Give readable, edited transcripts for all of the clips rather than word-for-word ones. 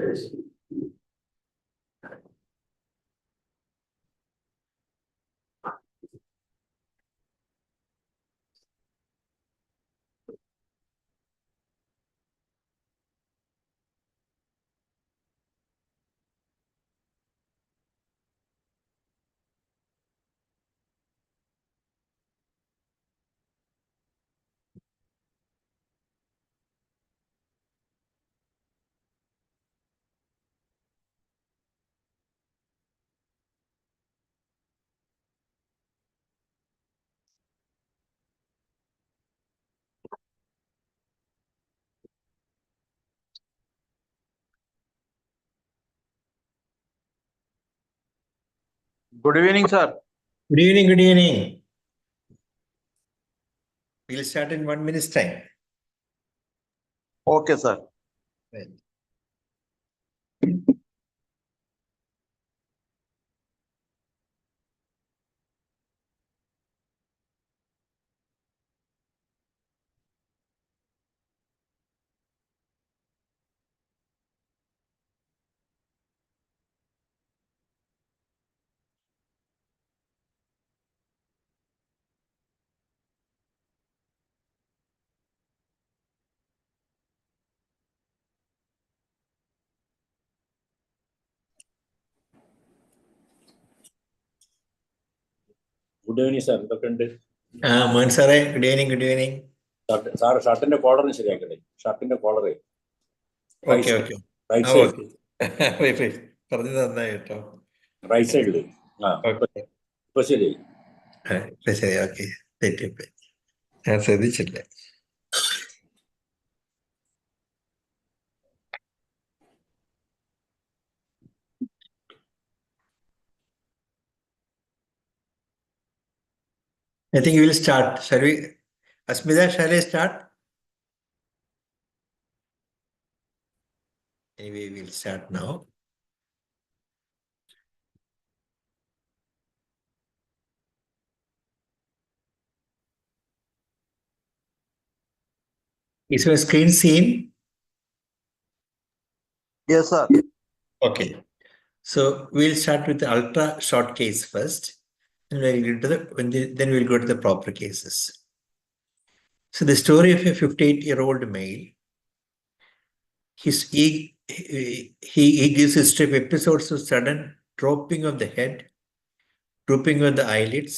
Good evening, sir. Good evening, good evening. We'll start in 1 minute's time. Okay, sir. Right. Good evening, sir. Mohan sir, good evening, good evening. Sir, ഷർട്ടിന്റെ കോളറിന് ശരിയാക്കട്ടെ. ഷർട്ടിന്റെ കോളറേ. Okay, okay. Right side. Okay. പറഞ്ഞു തന്നായി കേട്ടോ. Right സൈഡില്. ഇപ്പൊ ശരി. ശരി, ഓക്കെ. തെറ്റിപ്പോയി. ഞാൻ ശ്രദ്ധിച്ചില്ല. I think we will start. Shall we? Asmita, shall I start? Anyway, we'll start now. Is your screen seen? Yes, sir. Okay. So we'll start with the ultra short case first, and then we'll go to the proper cases. So the story of a 58-year-old male. He gives a history of episodes of sudden dropping of the head, drooping of the eyelids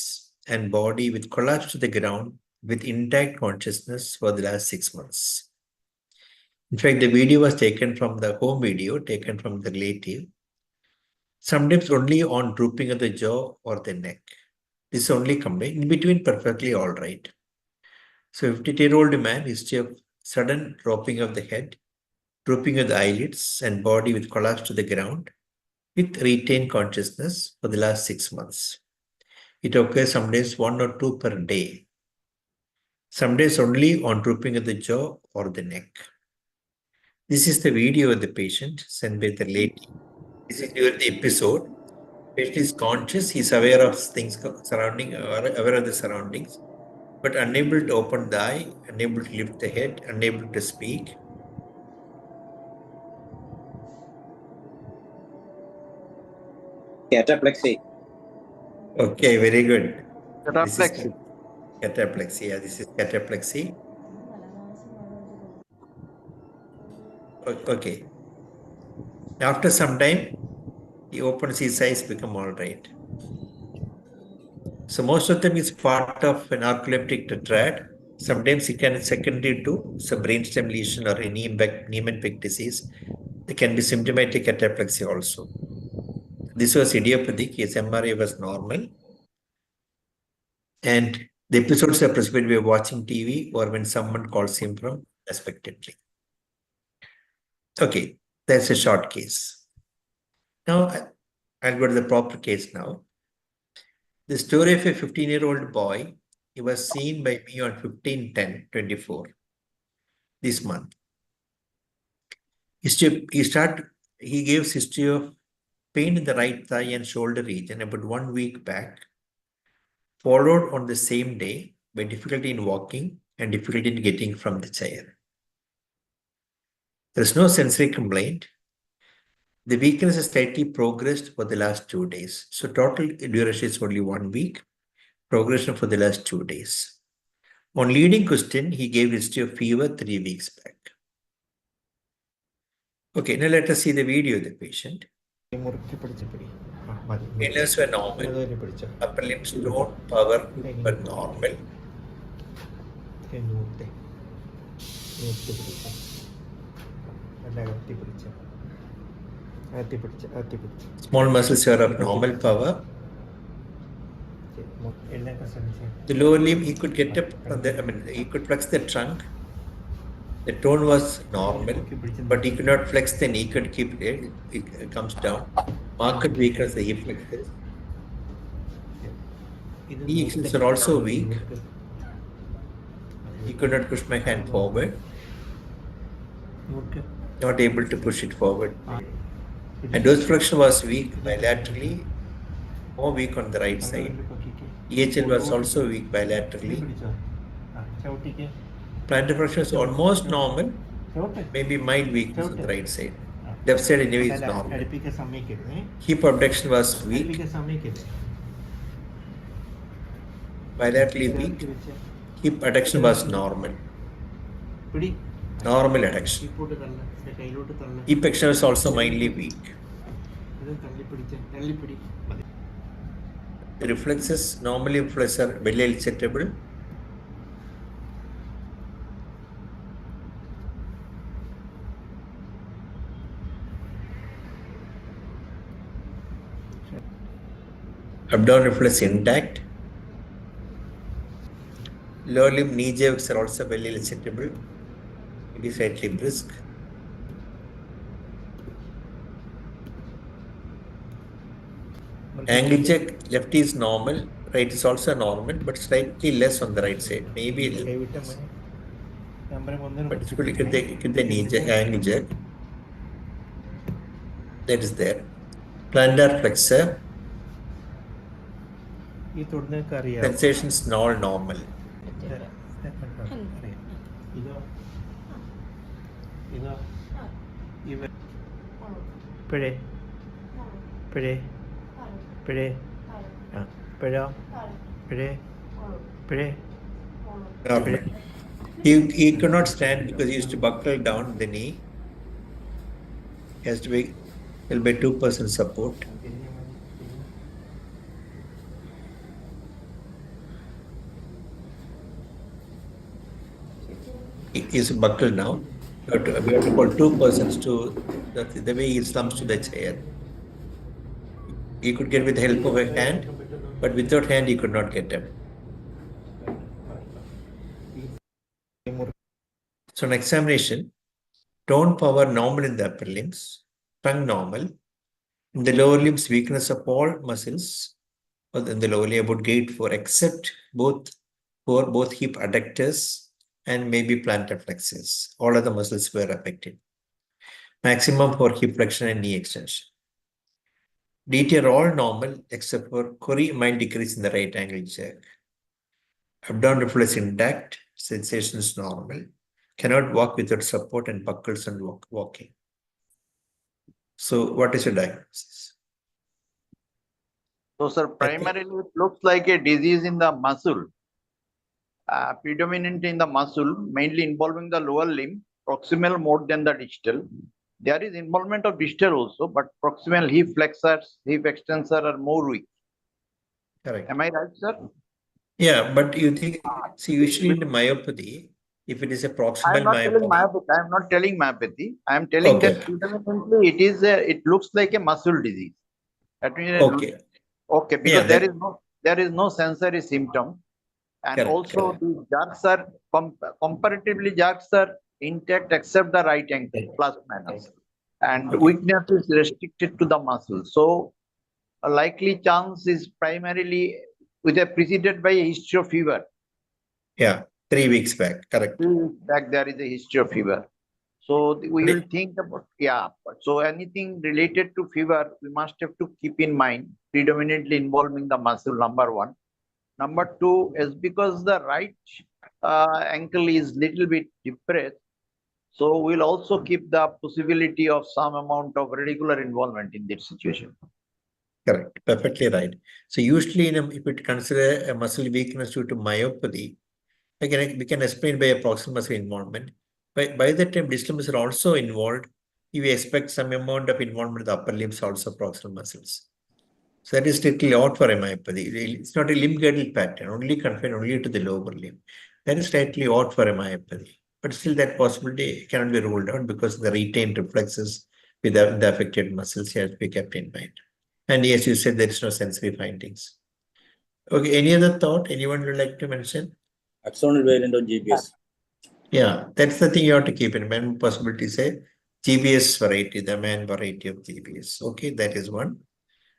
and body with collapse to the ground with intact consciousness for the last 6 months. In fact, the video was taken from the home video, taken from the relative, sometimes only on drooping of the jaw or the neck. This only complaint, in between perfectly all right. So 58-year-old man, history of sudden dropping of the head, drooping of the eyelids and body with collapse to the ground with retained consciousness for the last 6 months. It occurs some days 1 or 2 per day. Some days only on drooping of the jaw or the neck. This is the video of the patient sent by the lady. This is during the episode. The patient is conscious, he is aware of things surrounding, aware of the surroundings, but unable to open the eye, unable to lift the head, unable to speak. Cataplexy. Okay, very good. Cataplexy. Cataplexy. Yeah, this is cataplexy. Okay. After some time, he opens his eyes, become all right. So most of them is part of an narcoleptic tetrad. Sometimes it can be secondary to some brainstem lesion or any Niemann-Pick disease. It can be symptomatic cataplexy also. This was idiopathic. His MRI was normal. And the episodes are precipitated by watching TV or when someone calls him from unexpectedly. Okay, that's a short case. Now, I'll go to the proper case now. The story of a 15-year-old boy. He was seen by me on 15/10/24 this month. He gives history of pain in the right thigh and shoulder region about 1 week back, followed on the same day by difficulty in walking and difficulty in getting from the chair. There is no sensory complaint. The weakness has slightly progressed for the last 2 days. So total duration is only 1 week. Progression for the last 2 days. On leading question, he gave history of fever 3 weeks back. Okay, now let us see the video of the patient. Inhalers were normal. Upper limbs tone, power were normal. Small muscles were of normal power. The lower limb, he could get up from the, he could flex the trunk. The tone was normal, but he could not flex the knee, could keep it, it comes down. Marked weakness, the hip flexors. Knee extensions are also weak. He could not push my hand forward. Not able to push it forward. And dorsiflexion was weak bilaterally, more weak on the right side. EHL was also weak bilaterally. Plantar flexion is almost normal, maybe mild weakness on the right side. Left side anyway is normal. Hip abduction was weak, bilaterally weak. Hip adduction was normal. Normal adduction. Hip extension was also mildly weak. The reflexes normally reflex are well acceptable. Abdominal reflex intact. Lower limb knee jerks are also well acceptable. It is slightly brisk. Angle check, left is normal, right is also normal, but slightly less on the right side. Maybe a little less. But if you look at the knee check, angle check, that is there. Plantar flexor, sensations all normal. Normal. He could not stand because he used to buckle down the knee. He has to be held by 2% support. He is buckled now. We have to call 2 persons to the way he slumps to the chair. He could get with the help of a hand, but without hand he could not get up. So on examination, tone power normal in the upper limbs, tongue normal. In the lower limbs, weakness of all muscles, or in the lower limb about gait 4, except for both hip adductors and maybe plantar flexors. All other muscles were affected. Maximum for hip flexion and knee extension. DT are all normal except for mild decrease in the right angle check. Abdominal reflex intact, sensations normal. Cannot walk without support and buckles and walking. So what is your diagnosis? So, sir, primarily it looks like a disease in the muscle, predominant in the muscle, mainly involving the lower limb, proximal more than the distal. There is involvement of distal also, but proximal hip flexors, hip extensor are more weak. Correct. Am I right, sir? Yeah, but you think, see, usually in the myopathy, if it is a proximal myopathy. I am not telling myopathy. I am telling that predominantly it looks like a muscle disease. That means okay, because there is no sensory symptom, and also the jerks are comparatively intact except the right ankle plus minus, and weakness is restricted to the muscle. So a likely chance is primarily preceded by a history of fever. Yeah, 3 weeks back, correct. 3 weeks back there is a history of fever. So we will think about, so anything related to fever, we must have to keep in mind, predominantly involving the muscle, number one. Number two is because the right ankle is little bit depressed, So we'll also keep the possibility of some amount of radicular involvement in that situation. Correct. Perfectly right. So usually, if we consider a muscle weakness due to myopathy, again, we can explain by a proximal muscle involvement. By the time distal muscles are also involved, we expect some amount of involvement of the upper limbs, also proximal muscles. So that is strictly odd for a myopathy. It's not a limb girdle pattern, only confined only to the lower limb. That is slightly odd for a myopathy. But still, that possibility cannot be ruled out because the retained reflexes with the affected muscles have to be kept in mind. And yes, you said there is no sensory findings. Okay, any other thought anyone would like to mention? Axonal variant of GBS. Yeah, that's the thing you have to keep in mind. Possibility say GBS variety, the AMAN variety of GBS. Okay, that is one.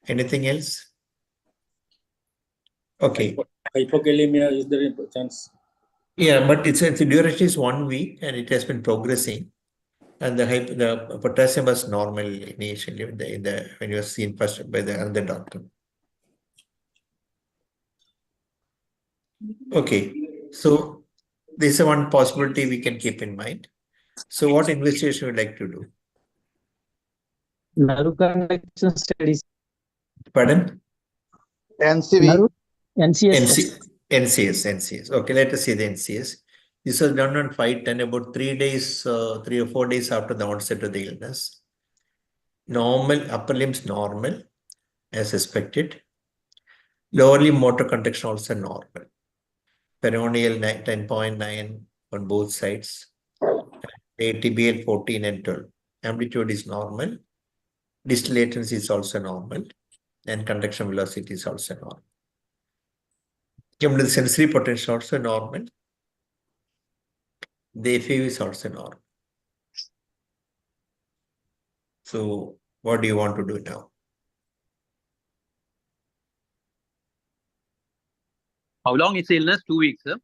Anything else? Okay. Hypokalemia, is there a chance? Yeah, but its duration is 1 week and it has been progressing. And the potassium was normal initially when you were seen first by the other doctor. Okay, so this is one possibility we can keep in mind. So what investigation would you like to do? Nerve conduction studies. Pardon? NCV. NCS. NCS. Okay, let us see the NCS. This was done on 510, about 3 days, 3 or 4 days after the onset of the illness. Normal, upper limbs normal, as expected. Lower limb motor contraction also normal. Peroneal 10.9 on both sides. ATBL 14 and 12. Amplitude is normal. Distal latency is also normal. And conduction velocity is also normal. Coming to the sensory potential also normal. The FAV is also normal. So what do you want to do now? How long is the illness? 2 weeks, sir?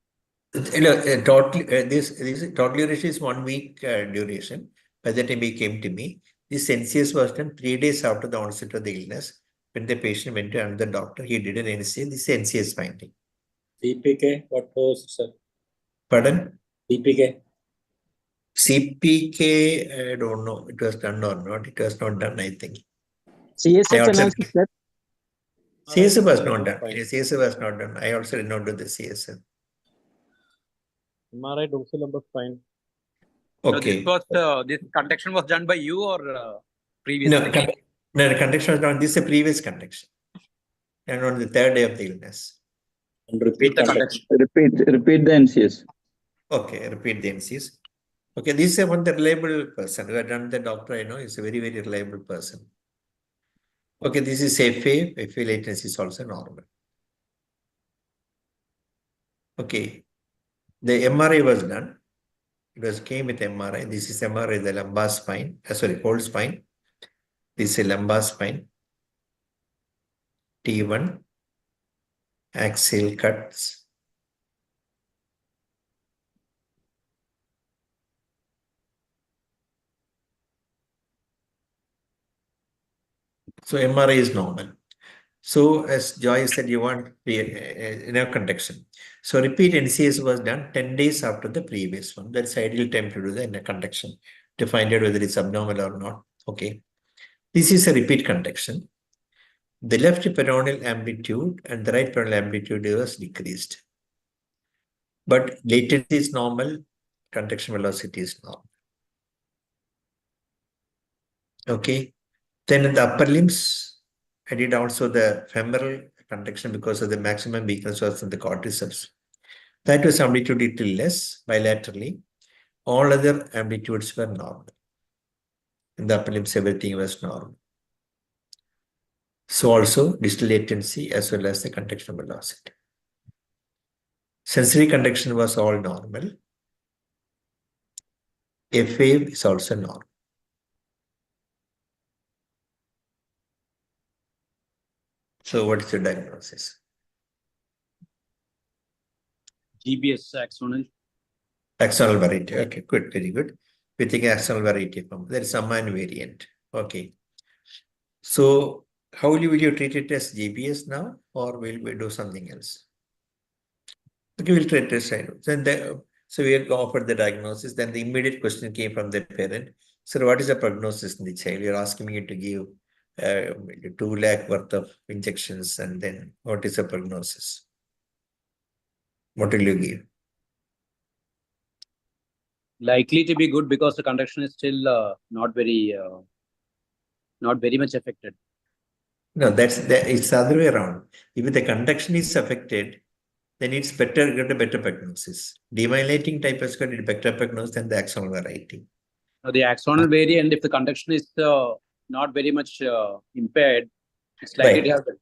This total duration is 1 week duration. By the time he came to me, this NCS was done 3 days after the onset of the illness. When the patient went to another doctor, he did an NCS. This is NCS finding. CPK, what was, sir? Pardon? CPK? CPK, I don't know. It was done or not. It was not done, I think. CSF analysis, sir. CSF was not done. CSF was not done. I also did not do the CSF. MRI dorsal lumbar spine. Okay. So this conduction was done by you or previously? No, the conduction was done. This is a previous conduction. And on the 3rd day of the illness. And repeat the conduction. Repeat the NCS. Okay, repeat the NCS. Okay, this is one the reliable person who had done the doctor, I know, is a very, very reliable person. Okay, this is FA. FA latency is also normal. Okay, the MRI was done. It came with MRI. This is MRI, the lumbar spine. Whole spine. This is a lumbar spine. T1. Axial cuts. So MRI is normal. So as Joy said, you want nerve conduction. So repeat NCS was done 10 days after the previous one. That's the ideal time to do the nerve conduction to find out whether it's abnormal or not. Okay. This is a repeat conduction. The left peroneal amplitude and the right peroneal amplitude was decreased. But latency is normal, conduction velocity is normal. Okay. Then in the upper limbs, I did also the femoral conduction because of the maximum weakness was in the quadriceps. That was amplitude little less bilaterally. All other amplitudes were normal. In the upper limbs, everything was normal. So also distal latency as well as the conduction velocity. Sensory conduction was all normal. F wave is also normal. So what is the diagnosis? GBS axonal. Axonal variety. Okay, good, very good. We think axonal variety from there is a AMAN variant. Okay. So how will you treat it as GBS now, or will we do something else? Okay, we'll treat this side. Then So we offered the diagnosis. Then the immediate question came from the parent. So what is the prognosis in the child? You're asking me to give 2 lakh worth of injections, and then what is the prognosis? What will you give? Likely to be good because the conduction is still not very much affected. No, it's the other way around. If the conduction is affected, then it's better, get a better prognosis. Demyelinating type has got a better prognosis than the axonal variety. Now, the axonal variant, if the conduction is not very much impaired, it's likely to have better.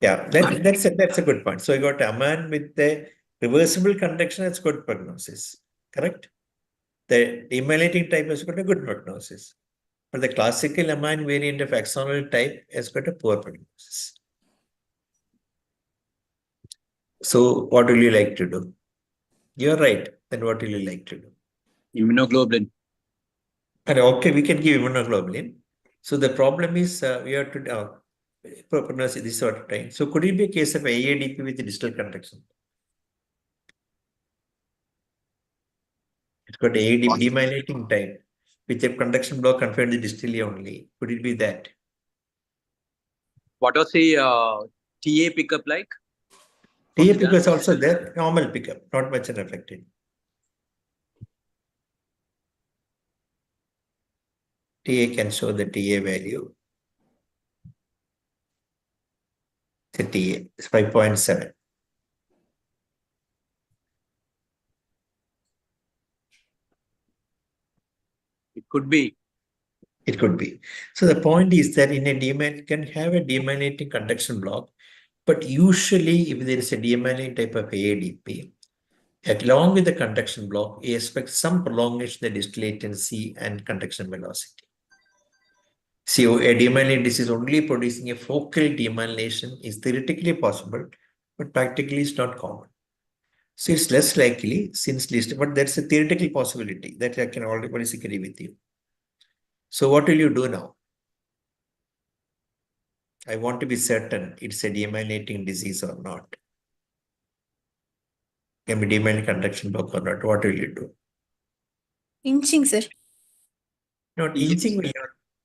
Yeah, that's a good point. So you got AMAN with the reversible conduction, it's good prognosis, correct? The demyelinating type has got a good prognosis. But the classical AMAN variant of axonal type has got a poor prognosis. So what will you like to do? You're right. Then what will you like to do? Immunoglobulin. And okay, we can give immunoglobulin. So the problem is we have to pronounce this sort of time. So could it be a case of AADP with distal conduction? It's got AADP demyelinating type with a conduction block confined to distally only. Could it be that? What was the TA pickup like? TA pickup is also there, normal pickup, not much unaffected. TA can show the TA value. The TA is 5.7. It could be. It could be. So the point is that in a demyelinating, can have a demyelinating conduction block, but usually if there is a demyelinating type of AADP, along with the conduction block, we expect some prolongation of the distal latency and conduction velocity. So a demyelinating disease only producing a focal demyelination is theoretically possible, but practically it's not common. So it's less likely since least, but that's a theoretical possibility that I can always agree with you. So what will you do now? I want to be certain it's a demyelinating disease or not. Can be demyelinating conduction block or not. What will you do? Inching, sir. Not inching.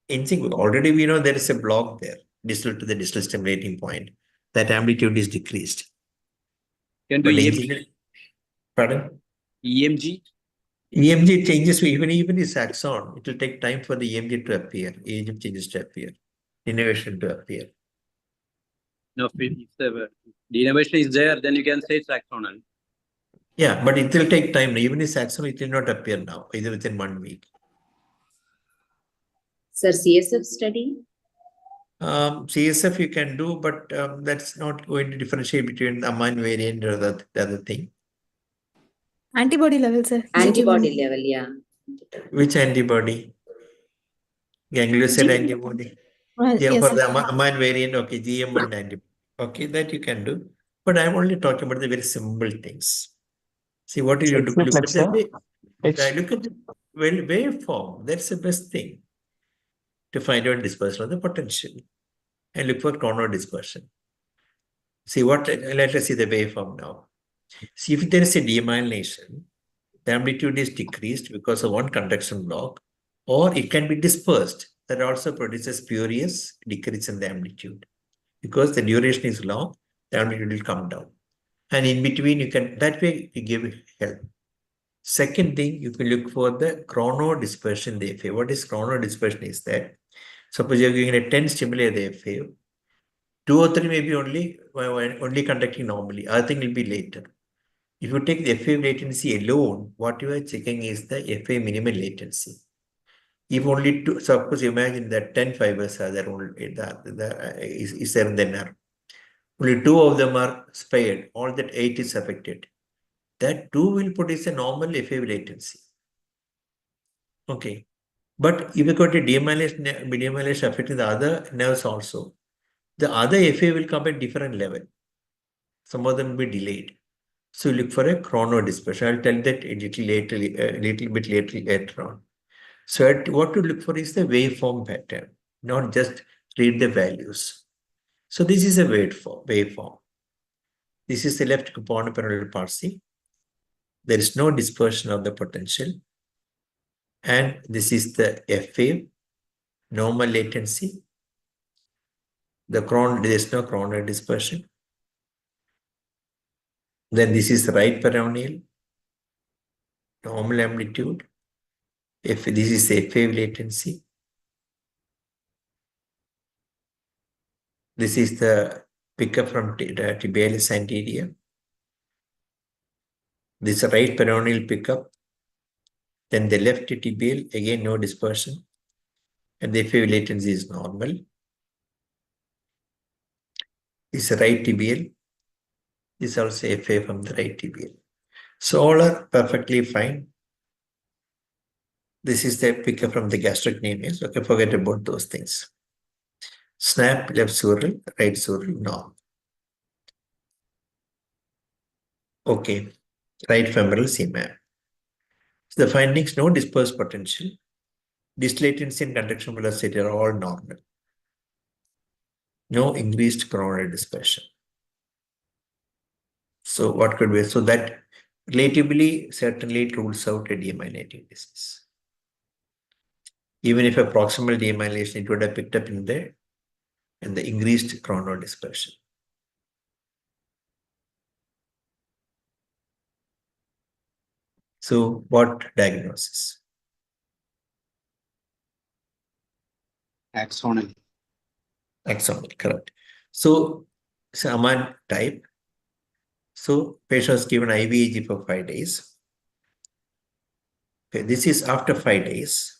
Inching. Already we know there is a block there, distal to the distal stimulating point. That amplitude is decreased. Can do EMG. Pardon? EMG. EMG changes even its axon. It will take time for the EMG to appear. EMG changes to appear. Innovation to appear. No, if the denervation is there, then you can say it's axonal. Yeah, but it will take time. Even its axon, it will not appear now, either within 1 week. Sir, CSF study? CSF you can do, but that's not going to differentiate between the AMAN variant or the other thing. Antibody level, sir. Antibody level, yeah. Which antibody? Ganglioside antibody. Yeah, yes, for the AMAN variant, okay, GM1 antibody. Okay, that you can do. But I'm only talking about the very simple things. See, what do you do? Look at the waveform. That's the best thing to find out dispersion of the potential. And look for chrono dispersion. See let us see the waveform now. See if there is a demyelination, the amplitude is decreased because of one conduction block, or it can be dispersed. That also produces spurious decrease in the amplitude. Because the duration is long, the amplitude will come down. And in between, you can, that way you give help. Second thing, you can look for the chrono dispersion in the FA. What is chrono dispersion is that, suppose you're giving a 10 stimuli at the FA, 2 or 3 may be only conducting normally, other thing will be later. If you take the FA latency alone, what you are checking is the FA minimal latency. If only 2, suppose imagine that 10 fibers are there, is there in the nerve. Only 2 of them are spared, all that 8 is affected. That 2 will produce a normal FA latency. Okay. But if you got a demyelination affecting the other nerves also, the other FA will come at different level. Some of them will be delayed. So look for a chrono dispersion. I'll tell that a little bit later on. So what to look for is the waveform pattern, not just read the values. So this is a waveform. This is the left component parallel parsing. There is no dispersion of the potential. And this is the F wave, normal latency. There is no coronary dispersion. Then this is right peroneal, normal amplitude. This is F wave latency. This is the pickup from tibialis anterior. This is right peroneal pickup. Then the left tibial, again no dispersion. And the F wave latency is normal. This is right tibial. This is also F wave from the right tibial. So all are perfectly fine. This is the pickup from the gastrocnemius. Okay, forget about those things. Snap, left sural, right sural, norm. Okay, right femoral CMAP. So the findings, no dispersed potential. Distal latency and conduction velocity are all normal. No increased coronary dispersion. So what could be? So that relatively certainly it rules out a demyelinating disease. Even if a proximal demyelination, it would have picked up in the increased coronary dispersion. So what diagnosis? Axonal. Axonal, correct. So it's AMAN type. So patient was given IVIG for 5 days. Okay, this is after 5 days.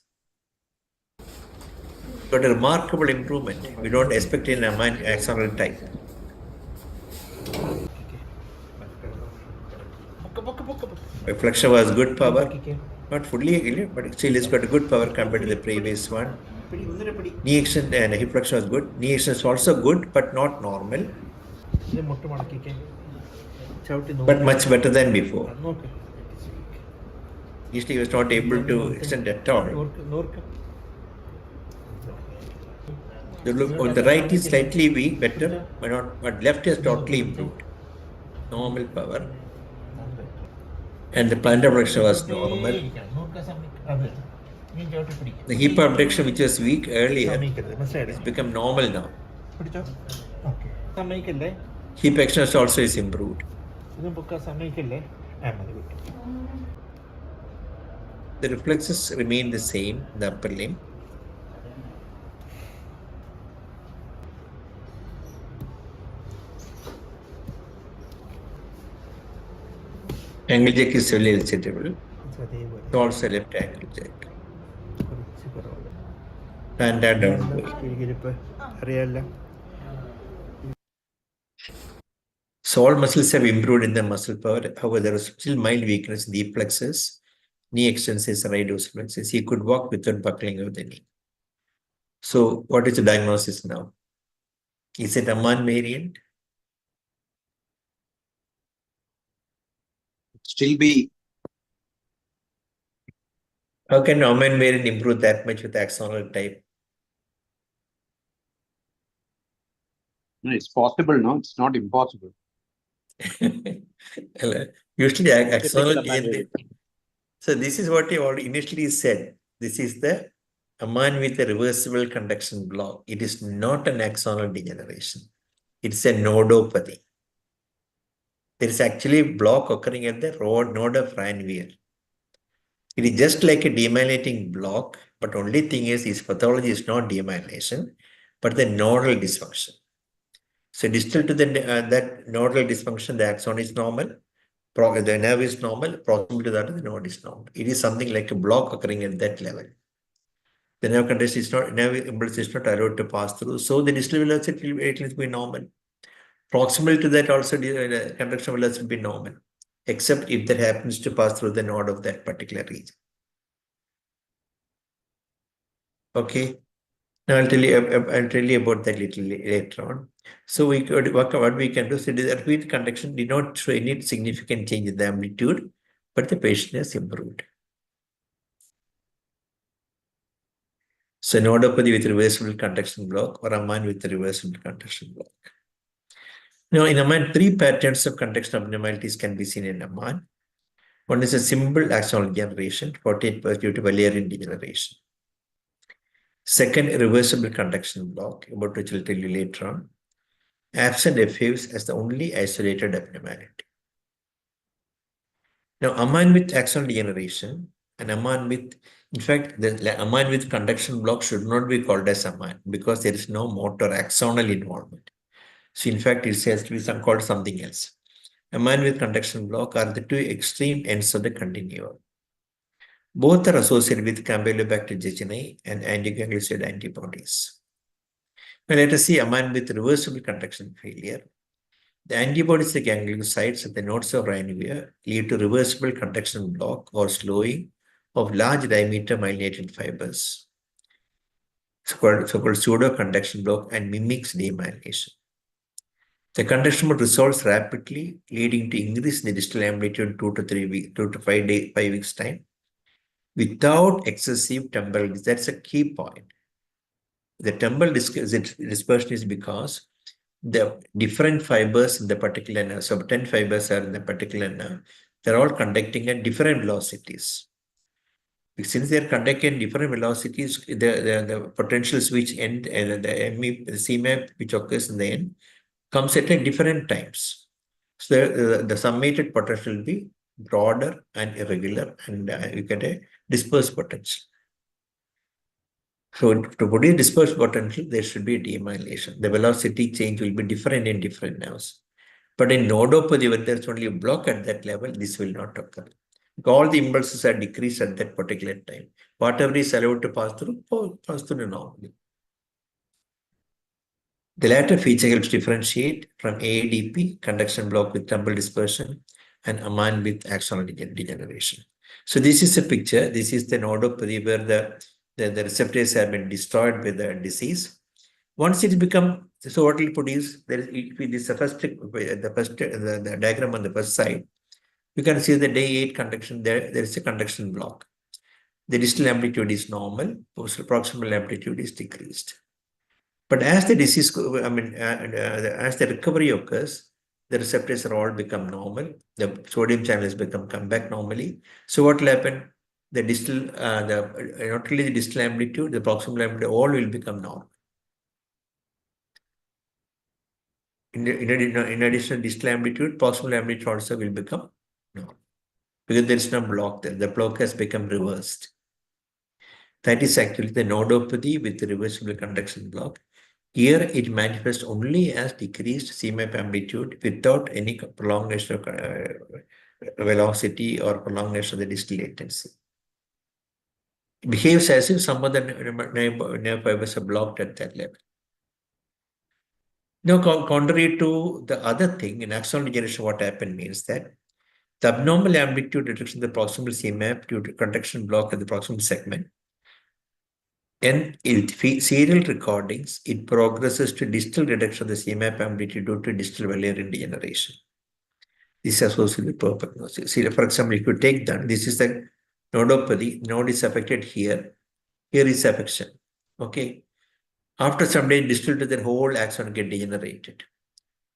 Got a remarkable improvement. We don't expect in AMAN axonal type. Reflection was good power, not fully, but still it's got a good power compared to the previous one. Knee extension and hip flexion was good. Knee extension is also good, but not normal. But much better than before. Usually he was not able to extend at all. The right is slightly weak, better, but left is totally improved. Normal power. And the plantar flexion was normal. The hip abduction, which was weak earlier, has become normal now. Hip extension also is improved. The reflexes remain the same in the upper limb. Angle jack is very acceptable. Also left angle jack. And down. So all muscles have improved in the muscle power. However, there was still mild weakness in the plexus, knee extensions, right dorsiflexus. He could walk without buckling of the knee. So what is the diagnosis now? Is it AMAN variant? Still be. How can AMAN variant improve that much with axonal type? No, it's possible, no? It's not impossible. Usually axonal. So this is what you already initially said. This is the AMAN with a reversible conduction block. It is not an axonal degeneration. It's a nodopathy. There is actually a block occurring at the node of Ranvier. It is just like a demyelinating block, but only thing is its pathology is not demyelination, but the nodal dysfunction. So distal to that nodal dysfunction, the axon is normal, the nerve is normal, proximal to that the node is normal. It is something like a block occurring at that level. The nerve conduction is not, nerve impulse is not allowed to pass through, so the distal velocity will at least be normal. Proximal to that also the conduction velocity will be normal, except if that happens to pass through the node of that particular region. Okay. Now I'll tell you about that little later on. So we could work out what we can do. So the repeat conduction did not show any significant change in the amplitude, but the patient has improved. So nodopathy with reversible conduction block or AMAN with the reversible conduction block. Now in AMAN, 3 patterns of conduction abnormalities can be seen in AMAN. One is a simple axonal degeneration, 48% due to Valerian degeneration. Second, reversible conduction block, about which I'll tell you later on. Absent FAs as the only isolated abnormality. Now, AMAN with axonal degeneration and AMAN with, in fact, the AMAN with conduction block should not be called as AMAN because there is no motor axonal involvement. So, in fact, it has to be called something else. AMAN with conduction block are the two extreme ends of the continuum. Both are associated with Campylobacter jejuni and antiganglioside antibodies. Now, let us see AMAN with reversible conduction failure. The antibodies to gangliosides at the nodes of Raynaud's lead to reversible conduction block or slowing of large diameter myelinated fibers, so-called pseudo-conduction block, and mimics demyelination. The conduction block resolves rapidly, leading to increase in the distal amplitude 2 to 5 weeks time, without excessive temporal. That's a key point. The temporal dispersion is because the different fibers in the particular nerve, so 10 fibers are in the particular nerve, they're all conducting at different velocities. Since they're conducting at different velocities, the potentials which end and the CMAP which occurs in the end comes at different times. So the summated potential will be broader and irregular, and you get a dispersed potential. So to produce dispersed potential, there should be a demyelination. The velocity change will be different in different nerves. But in nodopathy, when there's only a block at that level, this will not occur. All the impulses are decreased at that particular time. Whatever is allowed to pass through normally. The latter feature helps differentiate from AADP, conduction block with temporal dispersion, and AMAN with axonal degeneration. So this is a picture. This is the nodopathy where the receptors have been destroyed by the disease. Once it becomes, so what will produce, there is the diagram on the first side. You can see the day 8 conduction, there is a conduction block. The distal amplitude is normal, proximal amplitude is decreased. But as the disease, as the recovery occurs, the receptors are all become normal. The sodium channels come back normally. So what will happen? The distal, not only the distal amplitude, the proximal amplitude, all will become normal. In addition, distal amplitude, proximal amplitude also will become normal. Because there is no block there. The block has become reversed. That is actually the nodopathy with the reversible conduction block. Here it manifests only as decreased CMAP amplitude without any prolongation of velocity or prolongation of the distal latency. It behaves as if some of the nerve fibers are blocked at that level. Now, contrary to the other thing, in axonal degeneration, what happened means that the abnormal amplitude reduction in the proximal CMAP due to conduction block at the proximal segment, and in serial recordings, it progresses to distal reduction of the CMAP amplitude due to distal Valerian degeneration. This is associated with poor prognosis. See, for example, if you take that, this is the nodopathy, node is affected here. Here is affection. Okay. After some day, distal to the whole axon get degenerated.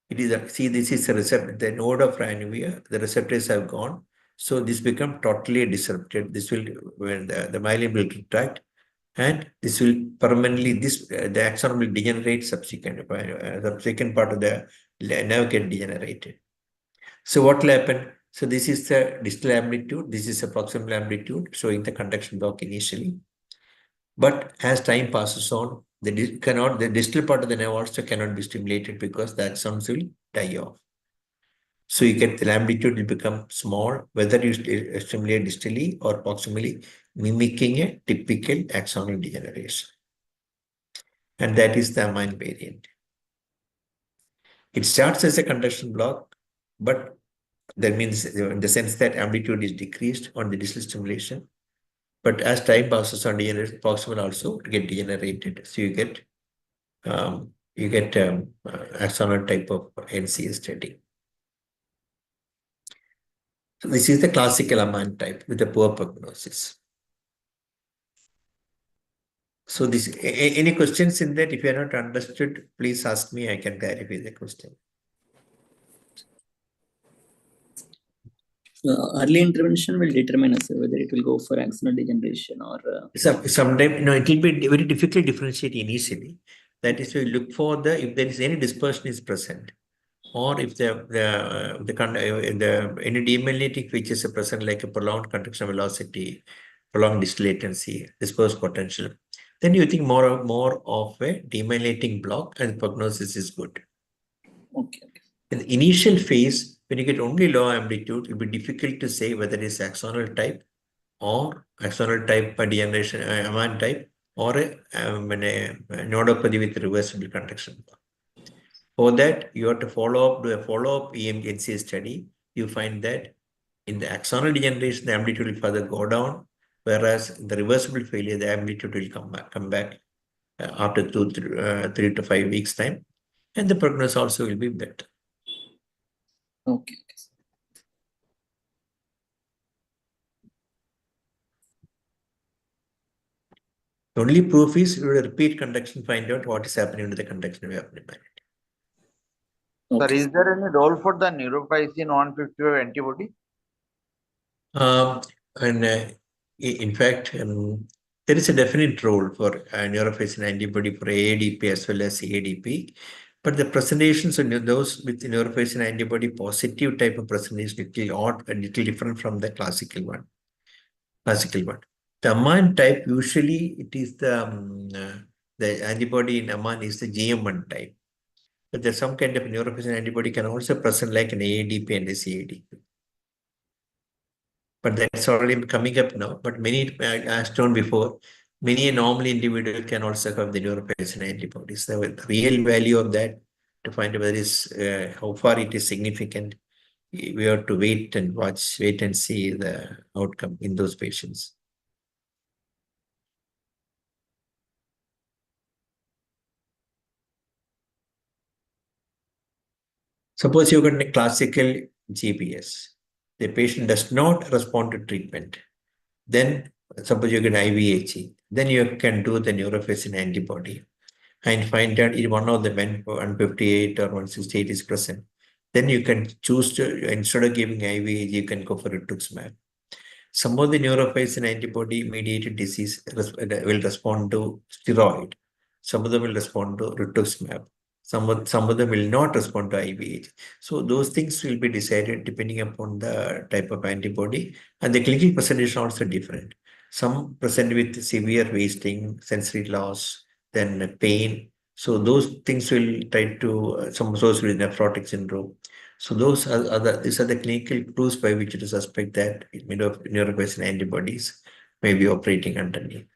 It is see, this is a receptor, the node of Raynaud, the receptors have gone. So this becomes totally disrupted. This will, when the myelin will retract, and this will permanently, the axon will degenerate subsequent part of the nerve get degenerated. So what will happen? So this is the distal amplitude, this is the proximal amplitude showing the conduction block initially. But as time passes on, the distal part of the nerve also cannot be stimulated because the axons will die off. So you get the amplitude will become small, whether you stimulate distally or proximally, mimicking a typical axonal degeneration. And that is the AMAN variant. It starts as a conduction block, but that means in the sense that amplitude is decreased on the distal stimulation. But as time passes on, proximal also get degenerated. So you get axonal type of NCA study. So this is the classical AMAN type with a poor prognosis. So this, any questions in that? If you are not understood, please ask me. I can clarify the question. Early intervention will determine us whether it will go for axonal degeneration or. Sometimes it will be very difficult to differentiate initially. That is, we look for if there is any dispersion is present, or if any demyelinating features are present, like a prolonged contraction velocity, prolonged distal latency, dispersed potential, then you think more of a demyelinating block, and prognosis is good. Okay. In the initial phase, when you get only low amplitude, it will be difficult to say whether it's axonal type or axonal type degeneration, AMAN type, or a neuropathy with reversible contraction. For that, you have to do a follow-up NCA study. You find that in the axonal degeneration, the amplitude will further go down, whereas in the reversible failure, the amplitude will come back after 3 to 5 weeks time, and the prognosis also will be better. Okay. The only proof is you repeat conduction, find out what is happening to the conduction of abnormality. Sir, is there any role for the neurophysin 155 antibody? In fact, there is a definite role for neurophysin antibody for AADP as well as CADP. But the presentations of those with neurophysin antibody positive type of presentation is odd and little different from the classical one. The AMAN type, usually it is the antibody in AMAN is the GM1 type. But there's some kind of neurophysin antibody can also present like an AADP and a CADP. But that's already coming up now. But many, as shown before, many normal individuals can also have the neurophysin antibodies. The real value of that, to find out whether how far it is significant, we have to wait and see the outcome in those patients. Suppose you got a classical GBS. The patient does not respond to treatment. Then suppose you get IVIG. Then you can do the neurophysin antibody and find out if one of the 158 or 168 is present. Then you can choose to, instead of giving IVIG, you can go for rituximab. Some of the neurophysin antibody-mediated disease will respond to steroid. Some of them will respond to rituximab. Some of them will not respond to IVIG. So those things will be decided depending upon the type of antibody, and the clinical presentation also different. Some present with severe wasting, sensory loss, then pain. So those things will try to, some associated with nephrotic syndrome. So these are the clinical clues by which to suspect that neurophysin antibodies may be operating underneath.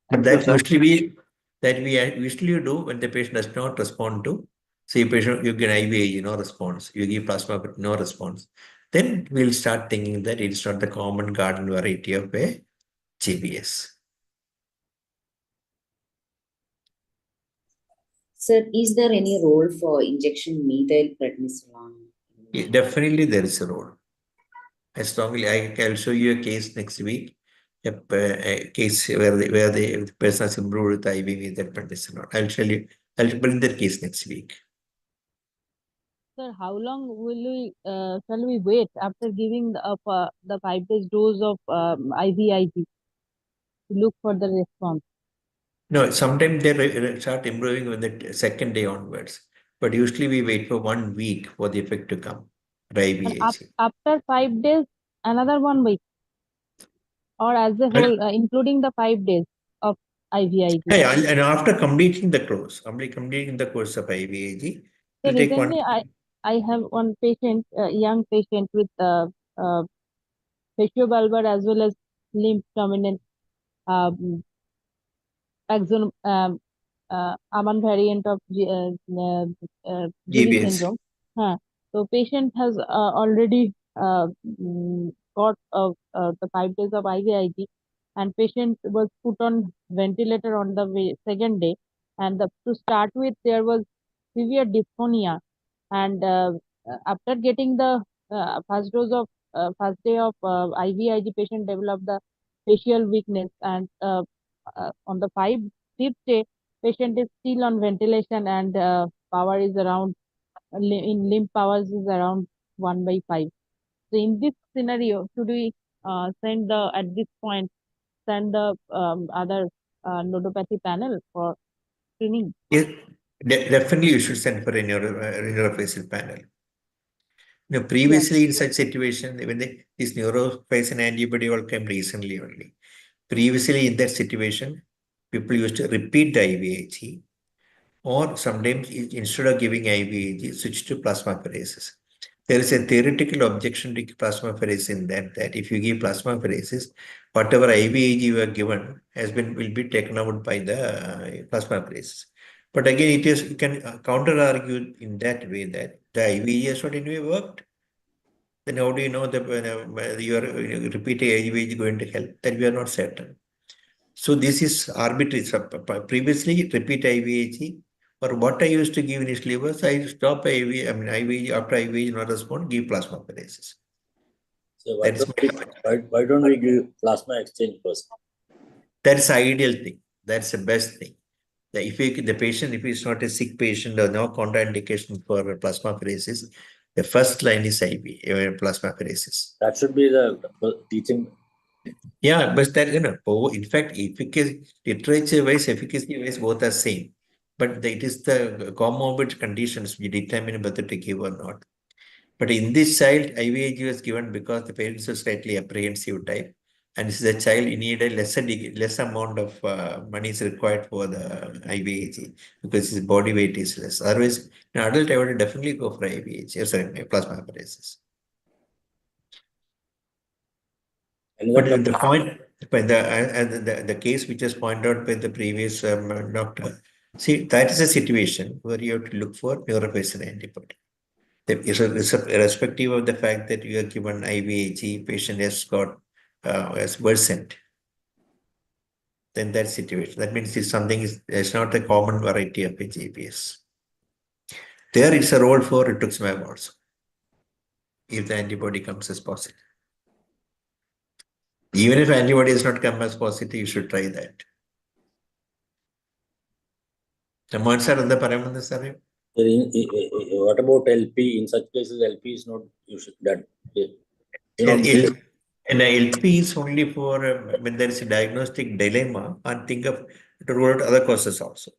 But that we usually do when the patient does not respond to, say patient you get IVIG, no response, you give plasma but no response. Then we'll start thinking that it's not the common garden variety of a GBS. Sir, is there any role for injection methylprednisolone? Yeah, definitely there is a role. I'll show you a case next week. A case where the person has improved with IV methylprednisolone. I'll bring that case next week. Sir, how long shall we wait after giving the 5 days dose of IVIG to look for the response? No, sometimes they start improving when the second day onwards. But usually we wait for 1 week for the effect to come. After 5 days, another 1 week, or as a whole, including the 5 days of IVIG. Yeah, and after completing the course of IVIG, so recently I have one patient, young patient with faciobulbar as well as limb dominant axon AMAN variant of GBS syndrome. So patient has already got the 5 days of IVIG, and patient was put on ventilator on the second day. And to start with, there was severe dysphonia, and after getting the first day of IVIG, patient developed the facial weakness, and on the fifth day, patient is still on ventilation, and power is around in limb powers is around 1/5. So in this scenario, should we send the at this point send the other nodopathy panel for screening? Yes, definitely you should send for a neurofacial panel. Previously in such situation, when this neurofacial antibody all came recently only. Previously in that situation, people used to repeat the IVIG, or sometimes instead of giving IVIG, switch to plasmapheresis. There is a theoretical objection to plasmapheresis in that if you give plasmapheresis, whatever IVIG you are given will be taken out by the plasmapheresis. But again, you can counter argue in that way that the IVIG has not anyway worked. Then how do you know that your repeated IVIG is going to help? That we are not certain. So this is arbitrary. Previously, repeat IVIG, or what I used to give initially was I stop IVIG after IVIG not respond, give plasmapheresis. So why don't we give plasma exchange first? That's the ideal thing. That's the best thing. If the patient, if he's not a sick patient or no contraindication for plasmapheresis, the first line is IV, plasmapheresis. That should be the teaching. Yeah, but that, in fact, literature-wise, efficacy-wise, both are same. But it is the comorbid conditions which determine whether to give or not. But in this child, IVIG was given because the parents were slightly apprehensive type. And this is a child, you need a less amount of money is required for the IVIG because his body weight is less. Otherwise, in adult, I would definitely go for IVIG, plasmapheresis. But the point, the case which was pointed out by the previous doctor, see, that is a situation where you have to look for neurofacial antibody. Irrespective of the fact that you are given IVIG, patient has worsened. Then that situation, that means it's not a common variety of HAPS. There is a role for rituximab also, if the antibody comes as positive. Even if antibody is not come as positive, you should try that. What about LP? In such cases, LP is not done. And LP is only for when there is a diagnostic dilemma and think of to rule out other causes also.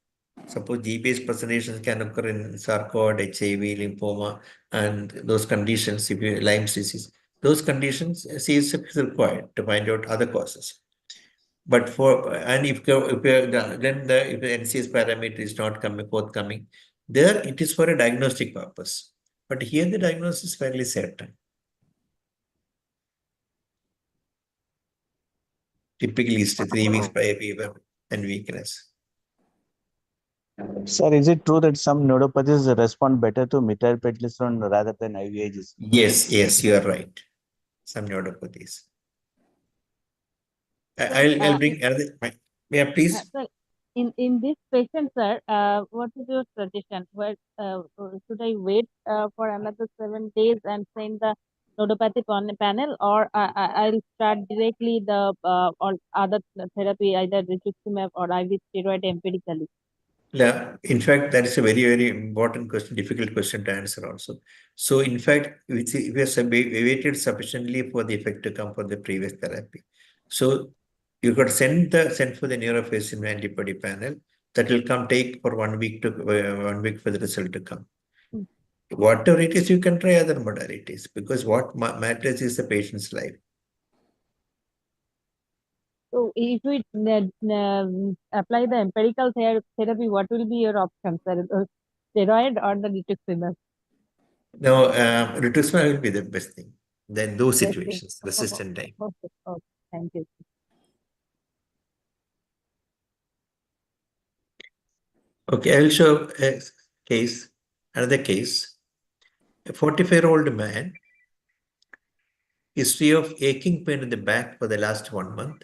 Suppose G-based presentations can occur in sarcoid, HIV, lymphoma, and those conditions, if you Lyme's disease, those conditions, CSF is required to find out other causes. But if the NCS parameter is not forthcoming, there it is for a diagnostic purpose. But here the diagnosis is fairly certain. Typically, it's 3 weeks prior fever and weakness. Sir, is it true that some neuropathies respond better to methylprednisolone rather than IVIGs? Yes, you are right. Some neuropathies. I'll bring another. Yeah, please. Sir, in this patient, sir, what is your suggestion? Should I wait for another 7 days and send the nodopathy panel, or I'll start directly the or other therapy, either rituximab or IV steroid empirically? Yeah, in fact, that is a very, very important question, difficult question to answer also. So, in fact, we have waited sufficiently for the effect to come for the previous therapy. So, you could send for the neurofacial antibody panel. That will take for 1 week for the result to come. Whatever it is, you can try other modalities because what matters is the patient's life. So, if we apply the empirical therapy, what will be your option, sir? Steroid or the rituximab? No, rituximab will be the best thing. Then those situations, resistant time. Okay, thank you. Okay, I will show another case. A 45-year-old man, history of aching pain in the back for the last 1 month,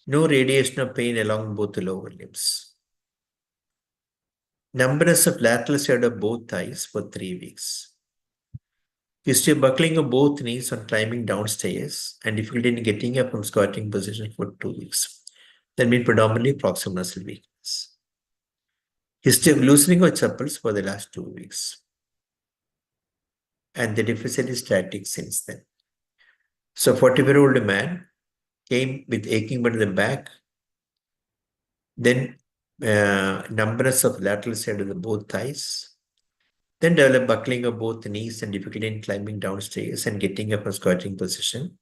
no radiation of pain along both the lower limbs. Numbness of lateral side of both thighs for 3 weeks. History of buckling of both knees on climbing downstairs and difficulty in getting up from squatting position for 2 weeks. That means predominantly proximal muscle weakness. History of loosening of chapels for the last 2 weeks. and the deficit is static since then. So 45-year-old man came with aching bone in the back, then numbness of lateral side of the both thighs, then developed buckling of both knees and difficulty in climbing downstairs and getting up from squatting position.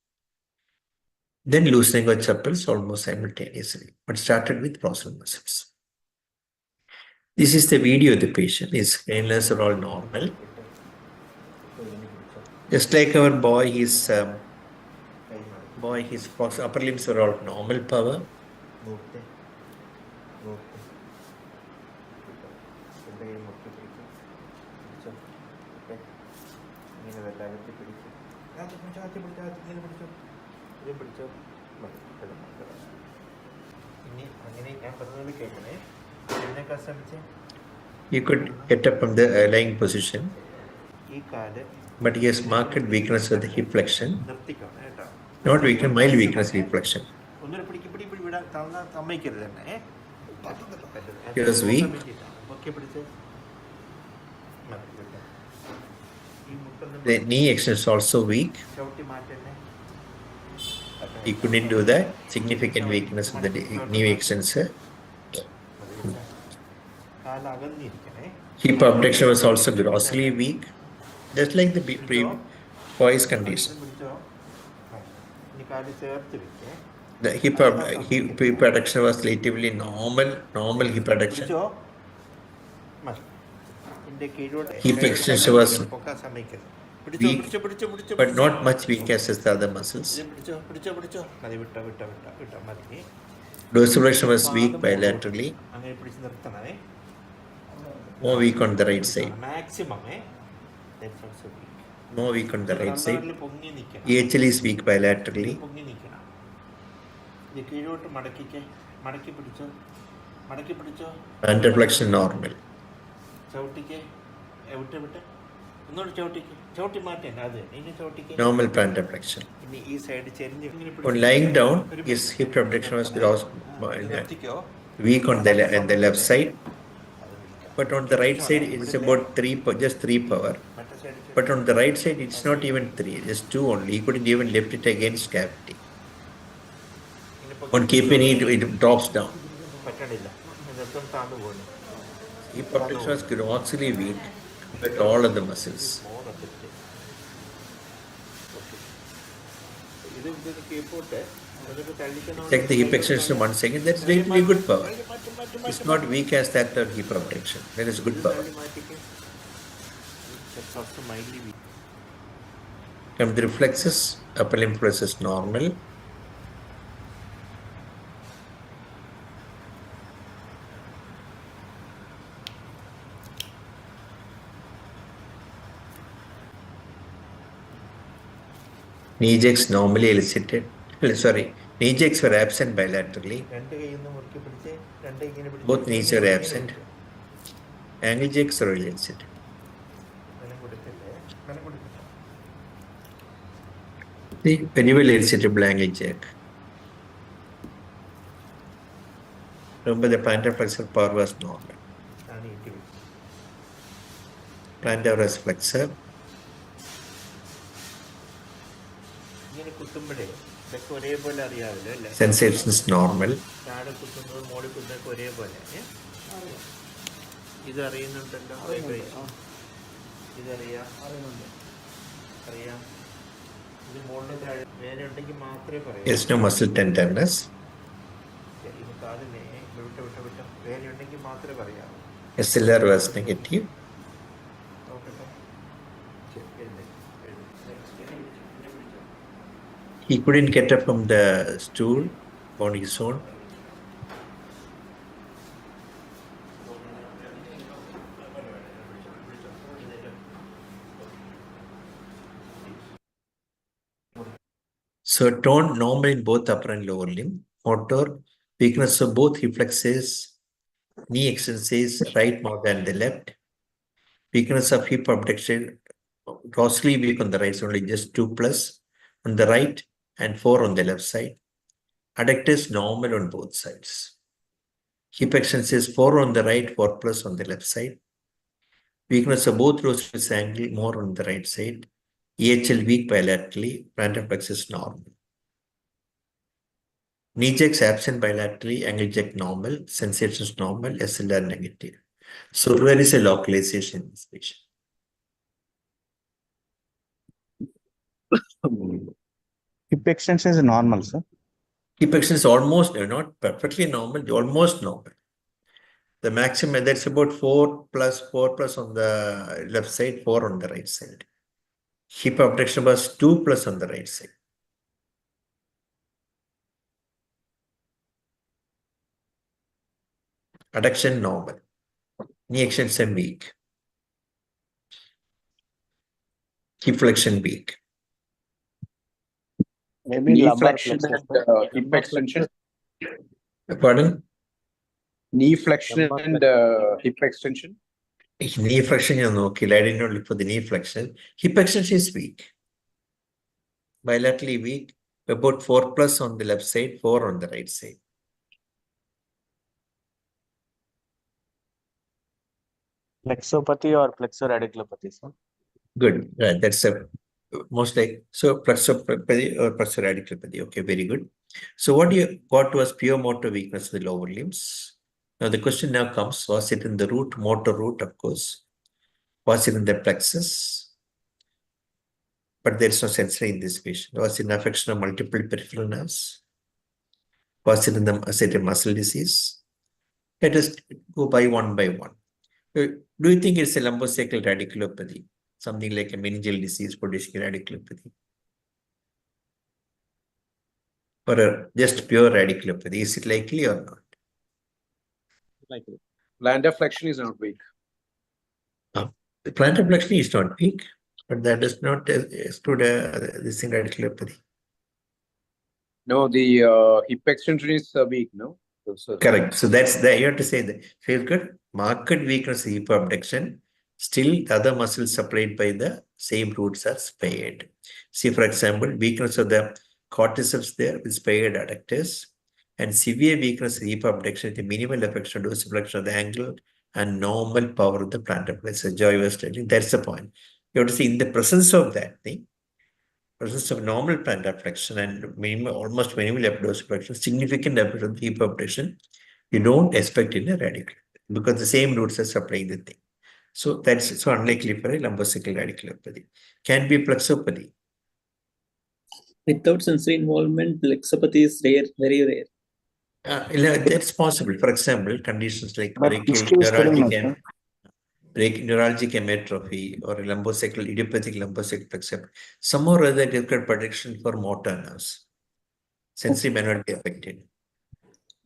Then loosening of chapels almost simultaneously, but started with proximal muscles. This is the video of the patient. His cranials are all normal. Just like our boy, his upper limbs are all normal power. You could get up from the lying position, but he has marked weakness of the hip flexion. Not weakness, mild weakness hip flexion. He was weak. The knee extension is also weak. He couldn't do that. Significant weakness of the knee extensor. Hip abduction was also grossly weak, just like the boy's condition. The hip abduction was relatively normal hip abduction. Hip extension was weak, but not much weak as the other muscles. Dorsiflexion was weak bilaterally, more weak on the right side. More weak on the right side. AHL is weak bilaterally. Plantar flexion normal. Normal plantar flexion. On lying down, his hip abduction was weak on the left side, but on the right side it is about just 3 power. But on the right side it's not even 3, just 2 only. He couldn't even lift it against cavity. On keeping it drops down. Hip abduction was grossly weak, but all of the muscles. Check the hip extension 1 second. That's relatively good power. It's not weak as that of hip abduction. That is good power. Come to the reflexes. Upper limb reflexes normal. Knee jacks normally elicited. Sorry, knee jacks were absent bilaterally. Both knees were absent. Ankle jacks are elicited. See, very well elicitable ankle jack. Remember, the plantar flexor power was normal. Plantar flexor. Sensations normal. Yes, no muscle tenderness. SLR was negative. He couldn't get up from the stool on his own. So tone normal in both upper and lower limb. Motor, weakness of both hip flexors, knee extensions, right more than the left. Weakness of hip abduction, grossly weak on the right, only just 2+ on the right and 4 on the left side. Adductors normal on both sides. Hip extensions 4 on the right, 4+ on the left side. Weakness of both rows angle more on the right side. EHL weak bilaterally, plantar plexus normal. Knee jacks absent bilaterally, angle jack normal, sensations normal, SLR negative. So where is a localization in this patient? Hip extension is normal, sir. Hip extension is almost, not perfectly normal, almost normal. The maximum, that's about 4 plus on the left side, 4 on the right side. Hip abduction was 2 plus on the right side. Adduction normal. Knee extension weak. Hip flexion weak. Maybe Knee lumbar flexion plexus. and hip extension. Pardon? Knee flexion and hip extension. Knee flexion is okay. I did not look for the knee flexion. Hip extension is weak. Bilaterally weak. About 4 plus on the left side, 4 on the right side. Flexopathy or flexoradiculopathy, sir? Good. That's a most like so flexopathy or flexoradiculopathy. Okay, very good. So what was pure motor weakness of the lower limbs? Now the question now comes: was it in the root, motor root, of course? Was it in the plexus? But there is no sensory in this patient. Was it an affection of multiple peripheral nerves? Was it in the muscle disease? Let us go by one. Do you think it's a lumbosacral radiculopathy? Something like a meningeal disease producing radiculopathy? Or just pure radiculopathy? Is it likely or not? Likely. Plantar flexion is not weak. The plantar flexion is not weak, but that does not exclude this radiculopathy. No, the hip extension is weak, no? So, correct. So that's the, you have to say that. Feel good. Marked weakness hip abduction. Still, the other muscles supplied by the same roots are spared. See, for example, weakness of the corticeps there with spared adductors, and severe weakness of hip abduction with the minimal affection, dorsiflexion of the ankle, and normal power of the plantar plexus. Joy was telling. That's the point. You have to see in the presence of that thing, presence of normal plantar flexion and almost minimal dorsiflexion, significant hip abduction, you don't expect in a radical because the same roots are supplying the thing. So that's so unlikely for a lumbosacral radiculopathy. Can be plexopathy. Without sensory involvement, plexopathy is rare, very rare. That's possible. For example, conditions like neurologic hematrophy or idiopathic lumbosacral plexopathy. Some or other different prediction for motor nerves. Sensory may not be affected.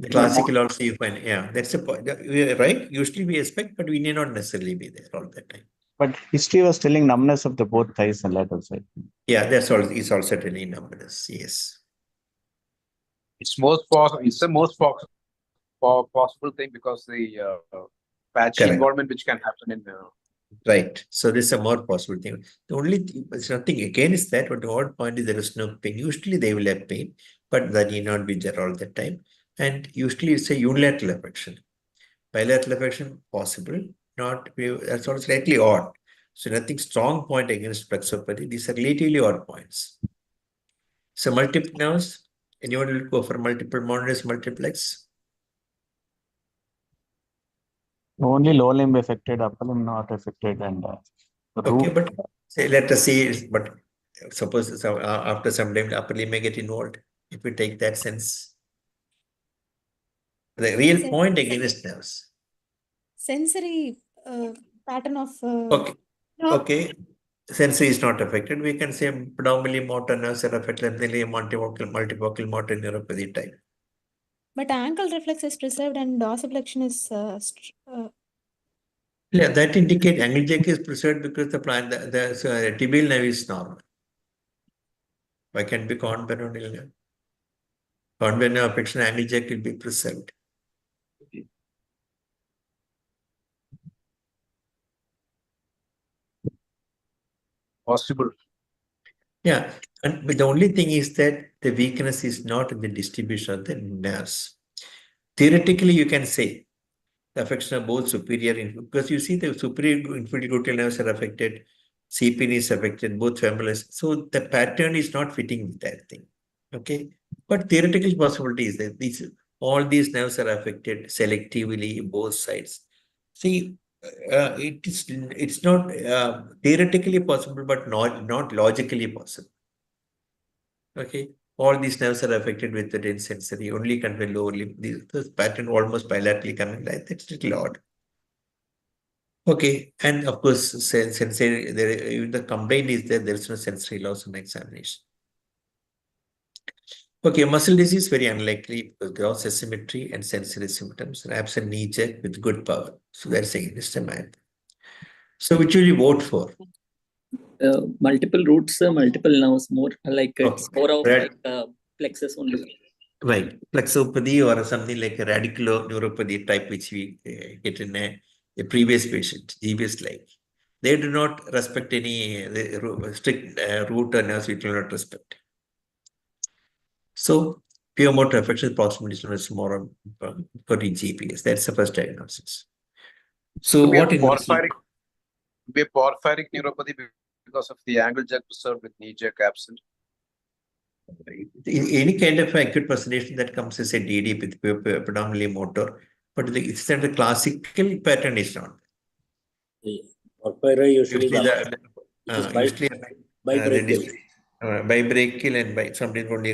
The classical also you find, yeah, that's the point. Right? Usually we expect, but we need not necessarily be there all the time. But history was telling numbness of the both thighs and lateral side. Yeah, that's all. It's also telling numbness. Yes. It's the most possible thing because the patchy involvement which can happen in. Right. So this is a more possible thing. The only thing, it's nothing against that, but the odd point is there is no pain. Usually they will have pain, but that need not be there all the time. And usually it's a unilateral affection. Bilateral affection possible, not that's also slightly odd. So nothing strong point against plexopathy. These are relatively odd points. So multiple nerves, anyone will go for multiple monitors multiplex? Only lower limb affected, upper limb not affected, and okay, but say let us see. But suppose after some time the upper limb may get involved. If we take that sense, the real point against nerves. Sensory pattern of. Okay. Okay. Sensory is not affected. We can say predominantly motor nerves are affected, multifocal motor neuropathy type. But ankle reflex is preserved and dorsiflexion is. Yeah, that indicates angle jack is preserved because the tibial nerve is normal. Why can't be conventional nerve? Conventional affection angle jack will be preserved. Possible. Yeah, but the only thing is that the weakness is not in the distribution of the nerves. Theoretically, you can say affection of both superior, because you see the superior inferior gluteal nerves are affected, CPN is affected, both femoral. So the pattern is not fitting with that thing. Okay. But theoretical possibility is that all these nerves are affected selectively, both sides. See, it's not theoretically possible, but not logically possible. Okay. All these nerves are affected with the dense sensory, only convey lower limb. This pattern almost bilaterally coming like that's a little odd. Okay, and of course, sensory, even the complaint is there is no sensory loss on examination. Okay, muscle disease very unlikely because gross asymmetry and sensory symptoms and absent knee jerk with good power. So that's against a man. So which will you vote for? Multiple roots, multiple nerves, more like it's more of like plexus only. Right, plexopathy or something like a radiculoneuropathy type, which we get in a previous patient, GBS like. They do not respect any strict root or nerves, we do not respect. So, pure motor affection possibility is more for the GPS. That's the first diagnosis. So, what in porphyric neuropathy because of the angle jerk preserved with knee jerk absent? Any kind of acute presentation that comes as a DD with predominantly motor, but it's that the classical pattern is not. Porphyria usually bibrachial and sometimes only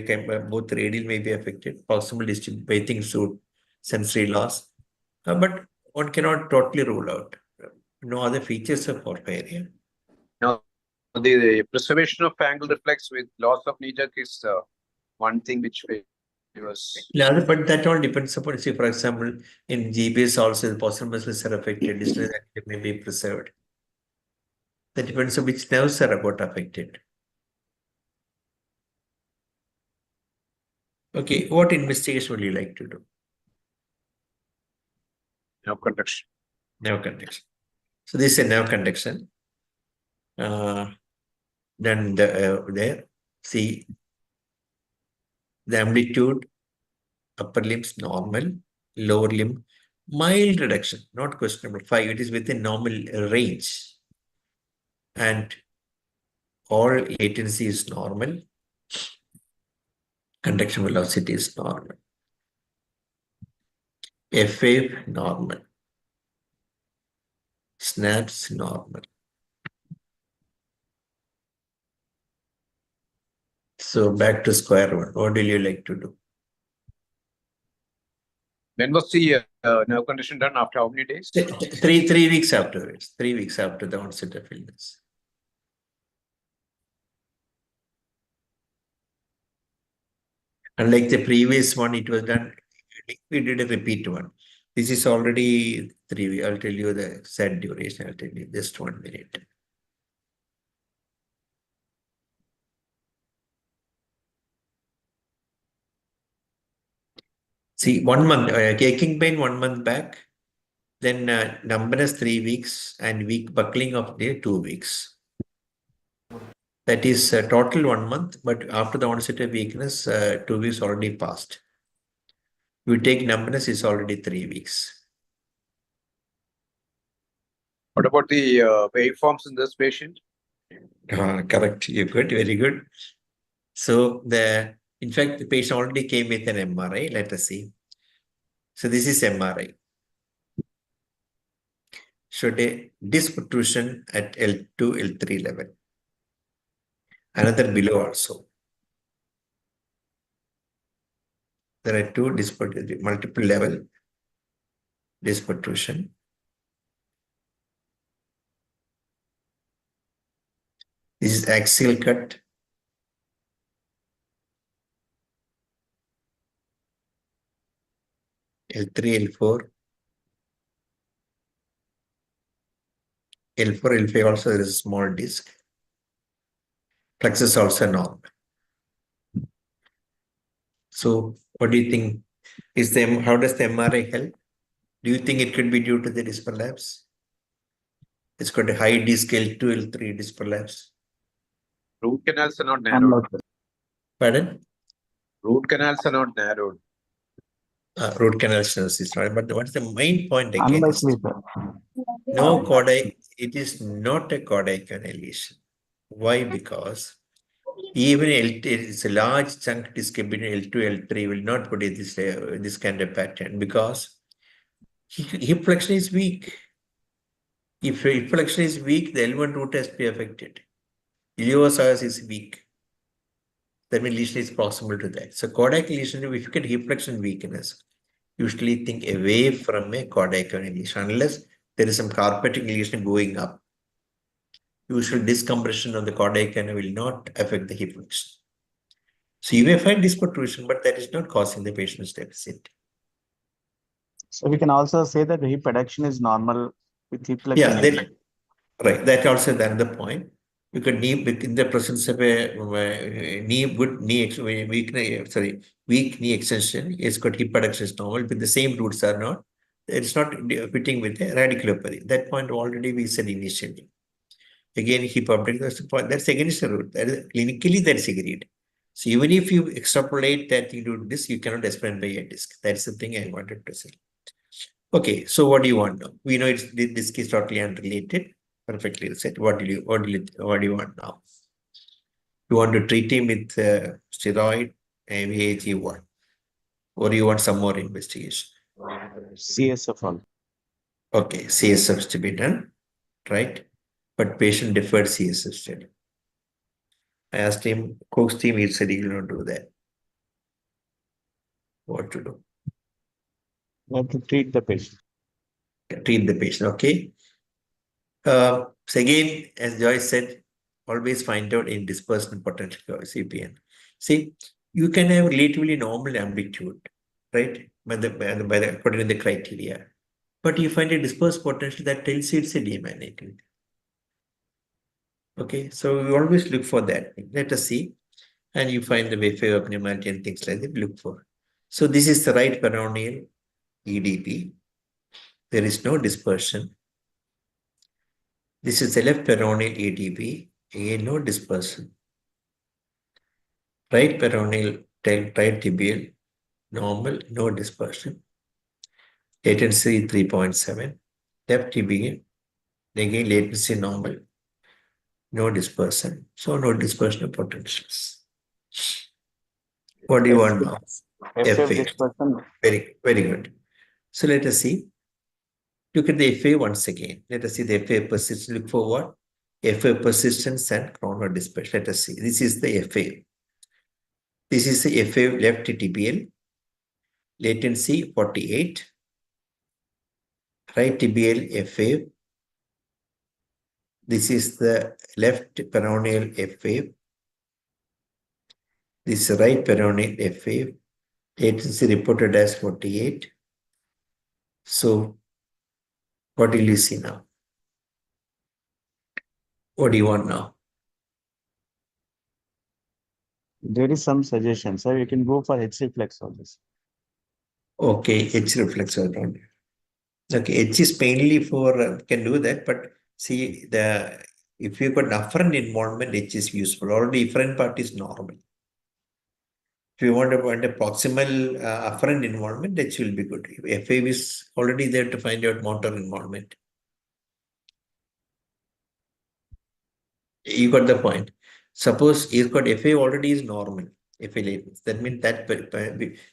both radial may be affected, possible bathing suit, sensory loss, but one cannot totally rule out. No other features of porphyria. No, the preservation of angle reflex with loss of knee jerk is one thing which was. Yeah, but that all depends upon, see, for example, in GBS also the posterior muscles are affected, distal may be preserved. That depends on which nerves are about affected. Okay, what investigation would you like to do? Nerve conduction. Nerve conduction. So this is a nerve conduction. Then there, see the amplitude, upper limbs normal, lower limb mild reduction, not questionable. 5, it is within normal range, and all latency is normal. Conduction velocity is normal. F5 normal. Snaps normal. So back to square one. What will you like to do? When was the nerve condition done? After how many days? 3 weeks afterwards. 3 weeks after the onset of illness. Unlike the previous one, it was done. We did a repeat one. This is already 3 weeks. I'll tell you the set duration. I'll tell you just 1 minute. See, 1 month, aching pain 1 month back, then numbness 3 weeks, and weak buckling of the 2 weeks. That is total 1 month, but after the onset of weakness, 2 weeks already passed. We take numbness is already 3 weeks. What about the waveforms in this patient? Correct. You good. Very good. So in fact, the patient already came with an MRI. Let us see. So this is MRI. Showed a disc protrusion at L2, L3 level. Another below also. There are two multiple level disc protrusion. This is axial cut. L3, L4. L4, L5 also there is a small disc. Plexus also normal. So what do you think? How does the MRI help? Do you think it could be due to the disc prolapse? It's got a high disc L2, L3 disc prolapse. Root canals are not narrowed. Pardon? Root canals are not narrowed. root canal stenosis, right? But what's the main point again? Unlikely, sir. No caudate, it is not a caudate canal lesion. Why? Because even L2, it's a large chunk disc between L2 L3 will not produce this kind of pattern because hip flexion is weak. If hip flexion is weak, the L1 root has to be affected. Iliopsoas is weak. That means lesion is proximal to that. So caudate lesion, if you get hip flexion weakness, usually think away from a caudate canal lesion unless there is some carpeting lesion going up. Usual discompression of the caudate canal will not affect the hip flexion. So you may find disc protrusion, but that is not causing the patient's deficit. So we can also say that the hip adduction is normal with hip flexion. Yeah, right. That also is another point. You could knee in the presence of a weak knee extension. It's got hip adduction is normal, but the same roots are not. It's not fitting with the radiculopathy. That point already we said initially. Again, hip abduction, that's the point. That's against the root. That is clinically that's agreed. So even if you extrapolate that into this, you cannot explain by a disc. That's the thing I wanted to say. Okay, so what do you want now? We know this disc is totally unrelated. Perfectly said. What do you want now? You want to treat him with steroid, AVAG1, or you want some more investigation? CSF. Okay, CSF to be done, right? But patient deferred CSF study. I asked him, coaxed him, he said he will not do that. What to do? We have to treat the patient. Treat the patient, okay? So again, as Joyce said, always find out in disbursement potential CPN. See, you can have relatively normal amplitude, right? According to the criteria. But you find a dispersed potential that tells you it's a demanding. Okay, so we always look for that. Let us see. And you find the wayfare of abnormality and things like that, look for. So this is the right peroneal EDP. There is no dispersion. This is the left peroneal EDP. Again, no dispersion. Right peroneal, right tibial, normal, no dispersion. Latency 3.7. Left tibial, again latency normal, no dispersion. So no dispersion of potentials. What do you want now? FA. Dispersion. Very, very good. So let us see. Look at the FA once again. Let us see the FA persistence. Look for what? FA persistence and chronodispersion. Let us see. This is the FA. This is the FA left tibial. Latency 48. Right tibial FA. This is the left peroneal FA. This is right peroneal FA. Latency reported as 48. So what will you see now? What do you want now? There is some suggestion, sir. You can go for H reflex on this. Okay, H reflex around. Okay, H is mainly for can do that, but see if you got afferent involvement, H is useful. Already efferent part is normal. If you want a proximal afferent involvement, H will be good. If FA is already there to find out motor involvement. You got the point. Suppose you've got FA already is normal. FA latency. That means that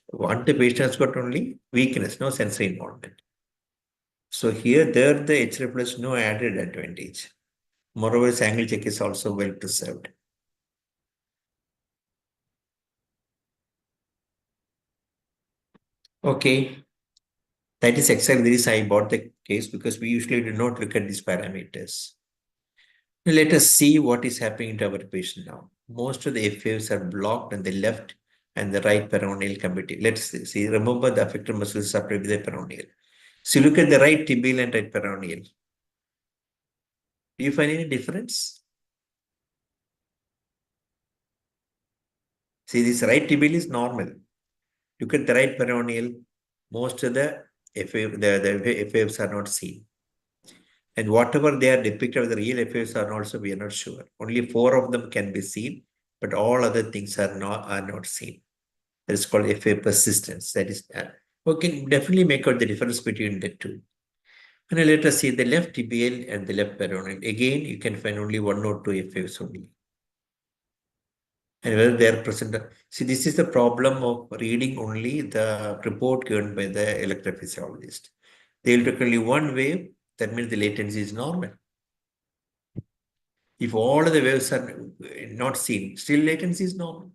one the patient has got only weakness, no sensory involvement. So here, the H reflex no added advantage. Moreover, this angle check is also well preserved. Okay. That is exactly the reason I bought the case because we usually do not look at these parameters. Now let us see what is happening to our patient now. Most of the FAs are blocked on the left and the right peroneal cavity. Let's see. Remember the affected muscles separate with the peroneal. So look at the right tibial and right peroneal. Do you find any difference? See, this right tibial is normal. Look at the right peroneal. Most of the FAs are not seen. And whatever they are depicted, the real FAs are also, we are not sure. Only 4 of them can be seen, but all other things are not seen. That is called FA persistence. That is We can definitely make out the difference between the two. And let us see the left tibial and the left peroneal. Again, you can find only one or two FAs only. And whether they are present. See, this is the problem of reading only the report given by the electrophysiologist. They will take only one wave, that means the latency is normal. If all of the waves are not seen, still latency is normal.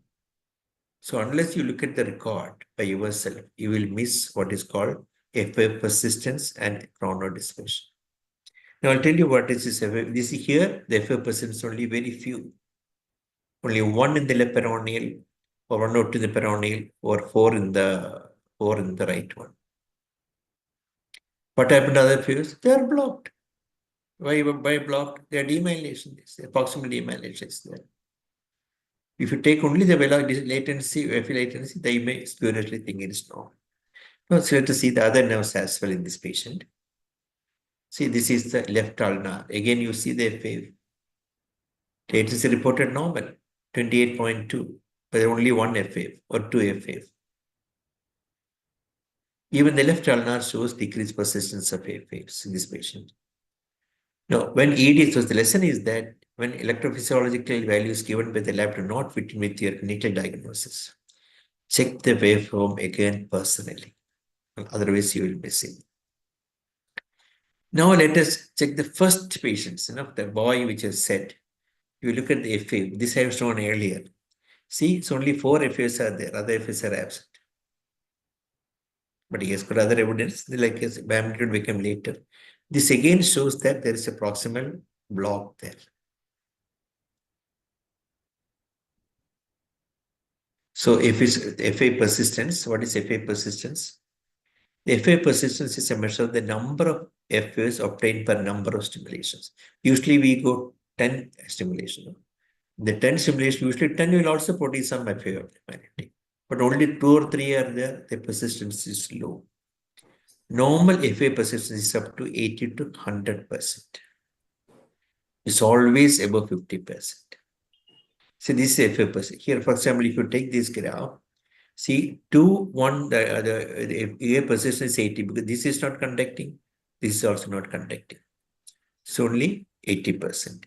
So unless you look at the record by yourself, you will miss what is called FA persistence and chronodispersion. Now I'll tell you what is this FA. This here, the FA persistence only very few. Only one in the left peroneal, or one or two in the peroneal, or four in the right one. What happened to other fields? They are blocked. Why blocked? They are demyelination. Proximal demyelination is there. If you take only the latency, FA latency, they may spuriously think it is normal. Now, so let us see the other nerves as well in this patient. See, this is the left ulnar. Again, you see the FA. Latency reported normal, 28.2, but only one FA or two FA. Even the left ulnar shows decreased persistence of FAs in this patient. Now, when ED, so the lesson is that when electrophysiological values given by the lab do not fit in with your clinical diagnosis, check the waveform again personally. Otherwise, you will miss it. Now, let us check the first patients, the boy which has said. You look at the FA, this I have shown earlier. See, it's only 4 FAs are there, other FAs are absent. But he has got other evidence, like his magnitude became later. This again shows that there is a proximal block there. So if it's FA persistence, what is FA persistence? The FA persistence is a measure of the number of FAs obtained per number of stimulations. Usually we go 10 stimulation. The 10 stimulation, usually 10 will also produce some FA abnormality. But only 2 or 3 are there, the persistence is low. Normal FA persistence is up to 80 to 100%. It's always above 50%. So this is FA persistence. Here, for example, if you take this graph, see 2, 1, the FA persistence is 80 because this is not conducting. This is also not conducting. It's only 80%.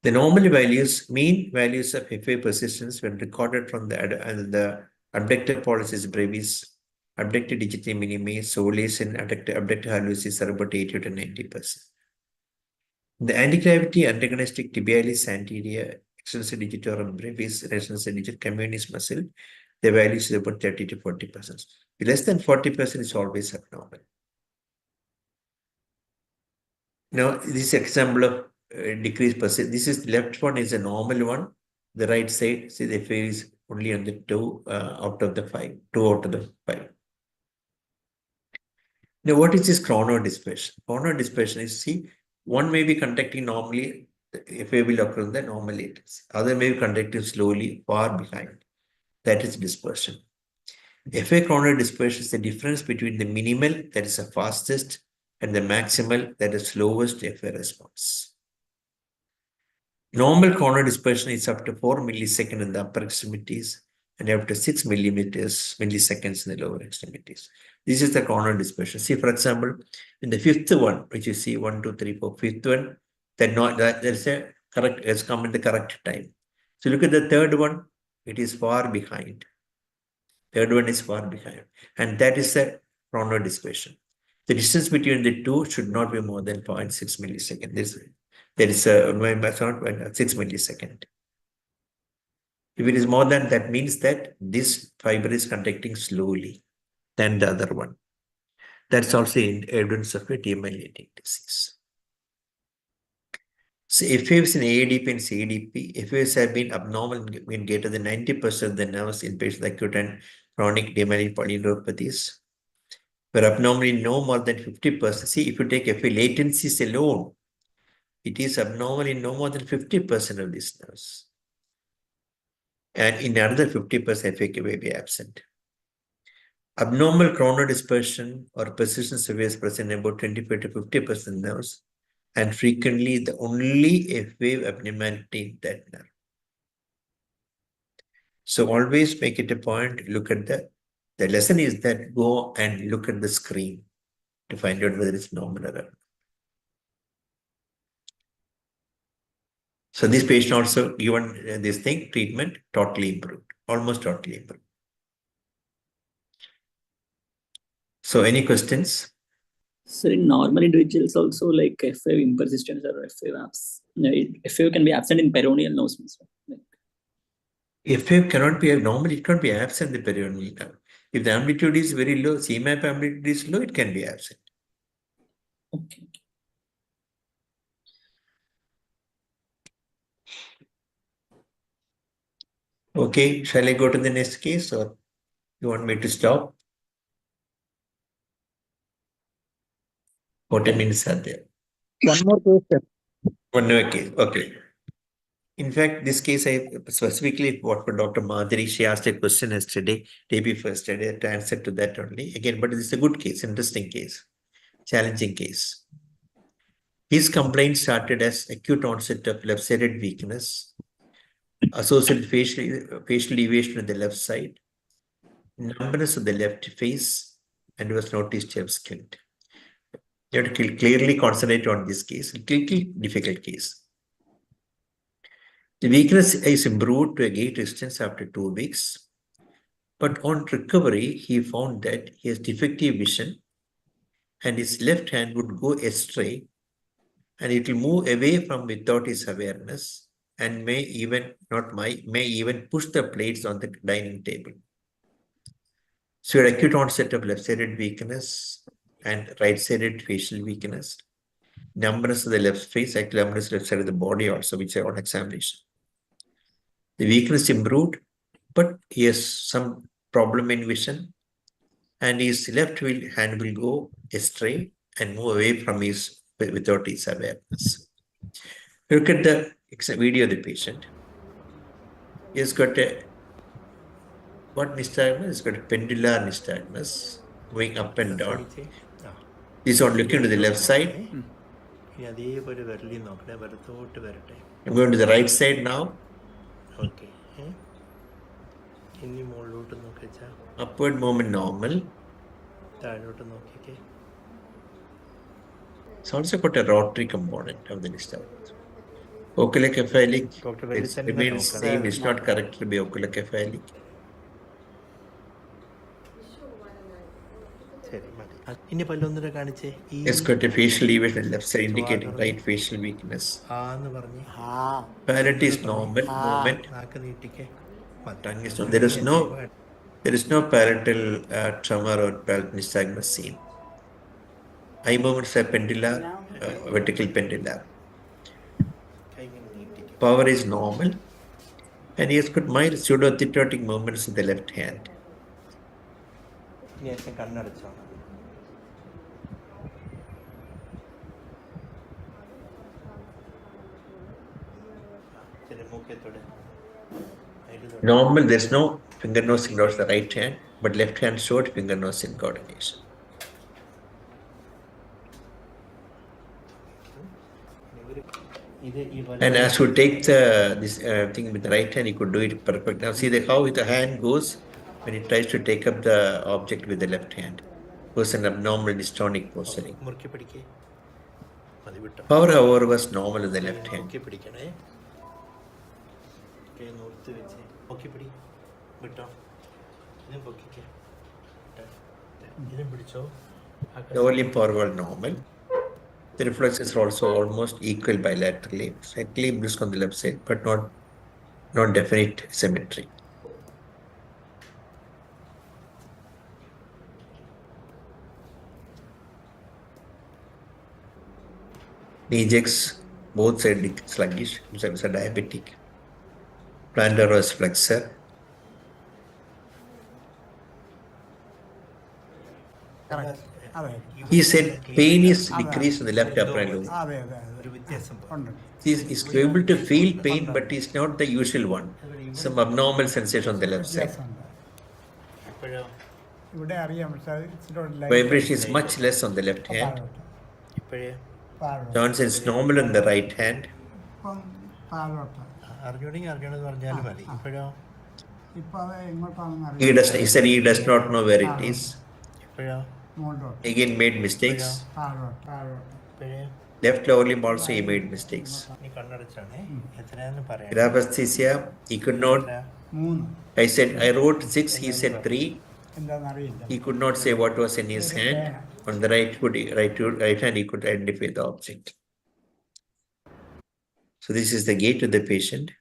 The normal values, mean values of FA persistence when recorded from the abductor pollicis brevis, abductor digiti minimi, soleus, and abductor hallucis are about 80 to 90%. The anti-gravity antagonistic tibialis anterior, extensor digitorum brevis, extensor digit communis muscle, the value is about 30 to 40%. Less than 40% is always abnormal. Now, this example of decreased persistence. This is left one is a normal one. The right side, see the FA is only on the 2 out of the 5. 2 out of the 5. Now, what is this chronodispersion? Chronodispersion is, see, one may be conducting normally, FA will occur in the normal latency. Other may be conducting slowly, far behind. That is dispersion. FA chronodispersion is the difference between the minimal, that is the fastest, and the maximal, that is slowest FA response. Normal chronodispersion is up to 4 milliseconds in the upper extremities and up to 6 milliseconds in the lower extremities. This is the chronodispersion. See, for example, in the 5th one, which you see 1, 2, 3, 4, 5th one, there's a correct, has come in the correct time. So look at the 3rd one, it is far behind. 3rd one is far behind. And that is the chronodispersion. The distance between the two should not be more than 0.6 milliseconds. There is a 6 millisecond. If it is more than that, means that this fiber is conducting slowly than the other one. That's also evidence of a demyelinating disease. So FAs in AADP and CADP, FAs have been abnormal in greater than 90% of the nerves in patients with acute and chronic demyelinating polyneuropathies, where abnormally no more than 50%. See, if you take FA latencies alone, it is abnormal in no more than 50% of these nerves. And in another 50%, FA may be absent. Abnormal chronodispersion or persistence of FA is present in about 25 to 50% nerves, and frequently the only FA abnormality in that nerve. So always make it a point, look at the The lesson is that go and look at the screen to find out whether it's normal or not. So this patient also given this thing, treatment, totally improved, almost totally improved. So any questions? So in normal individuals also like F5 impersistence or F5 abs. F5 can be absent in peroneal nose. Like, F5 cannot be normally, it can't be absent in the peroneal nerve. If the amplitude is very low, CMAP amplitude is low, it can be absent. okay. Okay, shall I go to the next case or you want me to stop? 40 minutes are there. One more question. One more case, okay. In fact, this case, I specifically what for Dr. Madhuri, she asked a question yesterday, day before yesterday, to answer to that only. Again, but it's a good case, interesting case, challenging case. His complaint started as acute onset of left-sided weakness, associated facial deviation on the left side, numbness of the left face, and was noticed to have squint. You have to clearly concentrate on this case, a difficult case. The weakness is improved to a great distance after 2 weeks, but on recovery, he found that he has defective vision and his left hand would go astray and it will move away from without his awareness and may even push the plates on the dining table. So you had acute onset of left-sided weakness and right-sided facial weakness, numbness of the left face, actually numbness left side of the body also, which are on examination. The weakness improved, but he has some problem in vision and his left hand will go astray and move away from without his awareness. Look at the video of the patient. He has got what nystagmus? He's got a pendular nystagmus going up and down. This one looking to the left side. I'm going to the right side now. Okay. Upward movement normal. It's also got a rotary component of the nystagmus. Oculocephalic, it remains same, it's not correct to be oculocephalic. It's got a facial deviation left side indicating right facial weakness. Palate is normal movement. Tongue is not. There is no palatal tremor or palatal nystagmus seen. Eye movements are pendular, vertical pendular. Power is normal, and he has got mild pseudotheotic movements in the left hand. Yes, normal, there's no finger nose in the right hand, but left hand showed finger nose in coordination. And as you take this thing with the right hand, you could do it perfect. Now see how the hand goes when it tries to take up the object with the left hand. It was an abnormal dystonic positioning. Power, however, was normal in the left hand. The only power was normal. The reflexes are also almost equal bilaterally, slightly brisk on the left side, but not definite symmetry. Knee-jacks, both sides sluggish, it's a diabetic. Plantar was flexor. He said pain is decreased in the left upper lobe. He is able to feel pain, but it's not the usual one. Some abnormal sensation on the left side. Vibration is much less on the left hand. Johnson is normal on the right hand. He said he does not know where it is. Again made mistakes. Left lower limb also he made mistakes. Graph aesthesia, he could not. I wrote 6, he said 3. He could not say what was in his hand. On the right hand, he could identify the object. So this is the gait of the patient.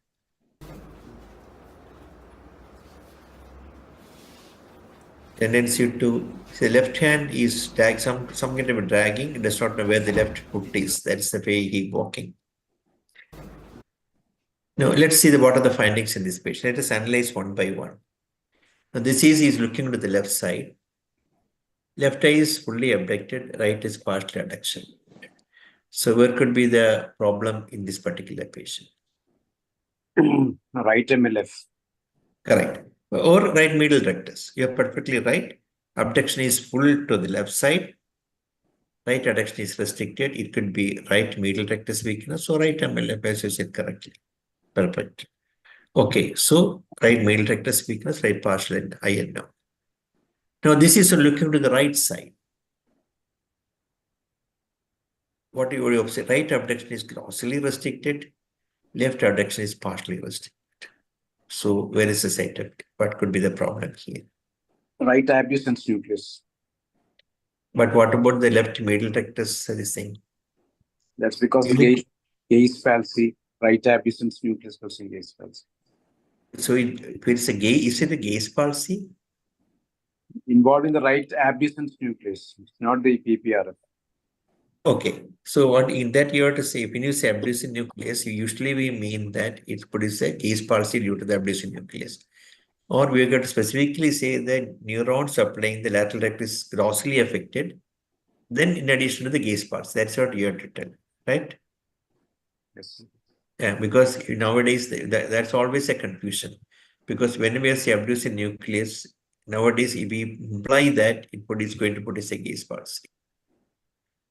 Tendency to the left hand is some kind of a dragging. He does not know where the left foot is. That's the way he's walking. Now let's see what are the findings in this patient. Let us analyze one by one. Now this is he's looking to the left side. Left eye is fully abducted, right is partial adduction. So where could be the problem in this particular patient? Right MLF. Correct. Or right medial rectus. You're perfectly right. Abduction is full to the left side. Right adduction is restricted. It could be right medial rectus weakness or right MLF, as you said correctly. Perfect. Okay, so right medial rectus weakness, right partial and IN now. Now this is looking to the right side. What you would observe, right abduction is grossly restricted, left abduction is partially restricted. So where is the setup? What could be the problem here? Right abducens nucleus. But what about the left medial rectus? This thing? That's because the gaze palsy, right abducens nucleus causing gaze palsy. So if it's a gaze, is it a gaze palsy? Involved in the right abducens nucleus, not the PPRF. Okay, so what in that you have to say, when you say abducens nucleus, usually we mean that it produces a gaze palsy due to the abducens nucleus. Or we are going to specifically say that neurons supplying the lateral rectus is grossly affected, then in addition to the gaze palsy. That's what you have to tell, right? Yes. Yeah, because nowadays that's always a confusion. Because when we say abducens nucleus, nowadays we imply that it is going to produce a gaze palsy.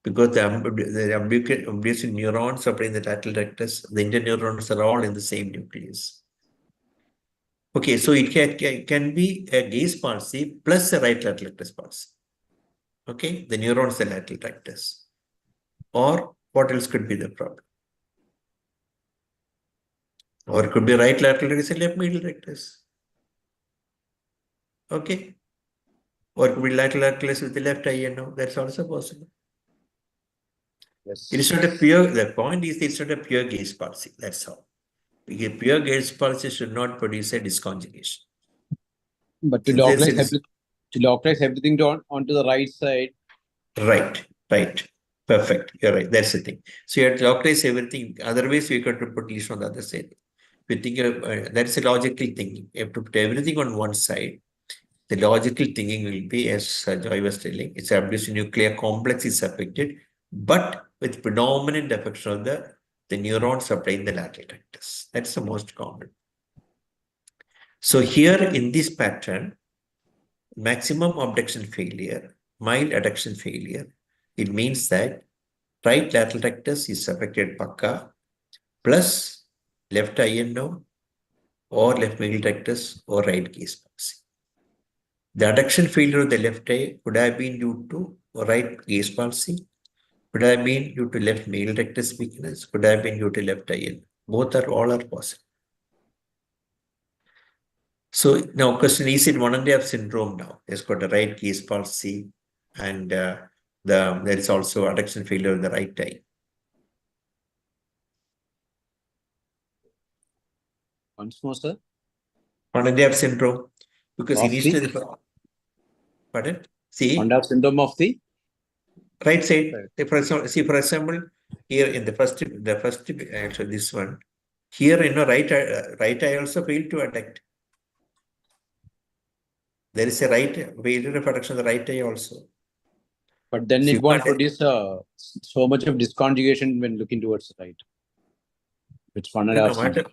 Because the abducens neurons supplying the lateral rectus, the interneurons are all in the same nucleus. Okay, so it can be a gaze palsy plus a right lateral rectus palsy. Okay, the neurons, the lateral rectus. Or what else could be the problem? Or it could be right lateral rectus and left medial rectus. Okay. Or it could be lateral rectus with the left eye, that's also possible. Yes. It is not a pure, the point is it's not a pure gaze palsy, that's all. Because pure gaze palsy should not produce a disconjugation. But to localize everything onto the right side. Right. Perfect. You're right. That's the thing. So you have to localize everything. Otherwise, we got to put lesion on the other side. We think that's a logical thinking. You have to put everything on one side. The logical thinking will be, as Joy was telling, it's abducens nuclear complex is affected, but with predominant affection of the neurons supplying the lateral rectus. That's the most common. So here in this pattern, maximum abduction failure, mild adduction failure, it means that right lateral rectus is affected pakka plus left INO or left medial rectus or right gaze palsy. The adduction failure of the left eye could have been due to right gaze palsy, could have been due to left medial rectus weakness, could have been due to left INO. All are possible. So now question, is it 1.5 syndrome now? It's got a right gaze palsy and there is also adduction failure in the right eye. Once more, sir. 1.5 syndrome. Because initially, pardon? See? 1.5 syndrome of the right side. For example, here in the first actually this one, here right eye also failed to adduct. There is a failure of adduction of the right eye also. But then it won't produce so much of disconjugation when looking towards the right. It's 1.5 syndrome.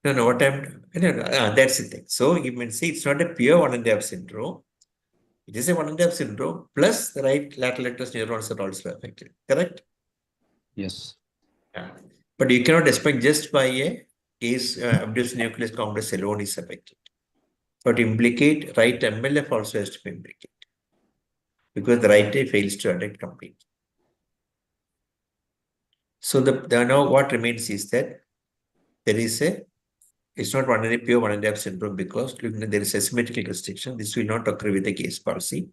That's the thing. So you can see it's not a pure 1.5 syndrome. It is a 1.5 syndrome plus the right lateral rectus neurons are also affected. Correct? Yes. Yeah. But you cannot expect just by a case abducens nucleus complex alone is affected. But to implicate right MLF also has to be implicated. Because the right eye fails to adduct completely. So now what remains is that there is it's not pure 1.5 syndrome because there is a symmetrical restriction. This will not occur with the gaze palsy.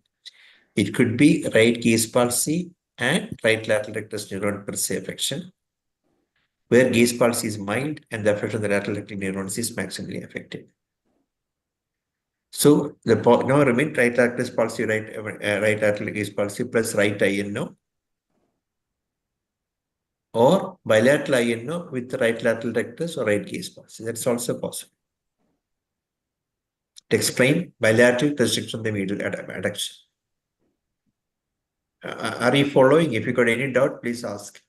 It could be right gaze palsy and right lateral rectus neuron per se affection, where gaze palsy is mild and the effect of the lateral rectal neurons is maximally affected. So now remain right lateral palsy, right lateral gaze palsy plus right INO, or bilateral INO with right lateral rectus or right gaze palsy. That's also possible. To explain bilateral restriction of the medial adduction. Are you following? If you got any doubt, please ask.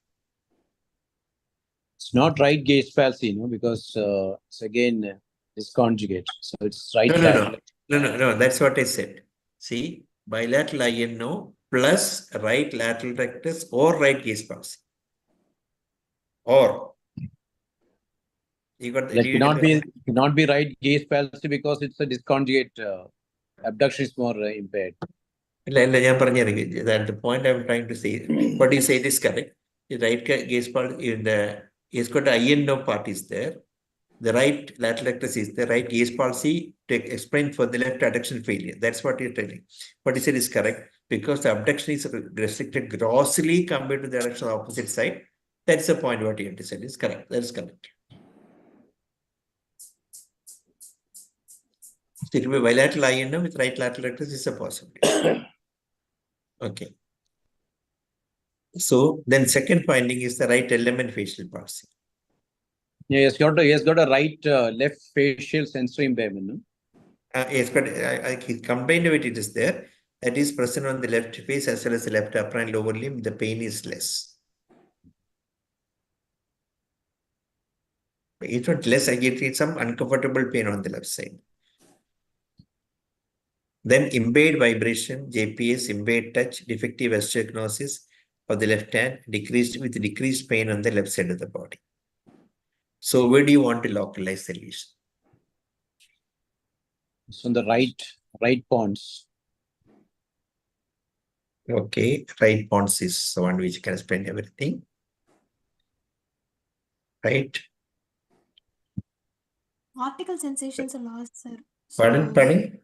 It's not right gaze palsy, because it's again disconjugate. So it's right lateral. No. That's what I said. See, bilateral INO plus right lateral rectus or right gaze palsy. Or you got cannot be right gaze palsy because it's a disconjugate. Abduction is more impaired. The point I'm trying to say, what you say is correct. The right gaze palsy it's got INO part is there. The right lateral rectus is the right gaze palsy to explain for the left adduction failure. That's what you're telling. What you said is correct because the abduction is restricted grossly compared to the direction of the opposite side. That's the point what you have to say is correct. That is correct. So it will be bilateral INO with right lateral rectus is a possibility. Okay. So then second finding is the right element facial palsy. Yeah, he has got a right left facial sensory impairment. No? Yes, but combined with it is there. That is present on the left face as well as the left upper and lower limb. The pain is less. It's not less. I get some uncomfortable pain on the left side. Then impaired vibration, JPS, impaired touch, defective osteognosis of the left hand, decreased pain on the left side of the body. So where do you want to localize the lesion? It's on the right pons. Okay, right pons is the one which can explain everything. Right. Cortical sensations are lost, sir. Pardon?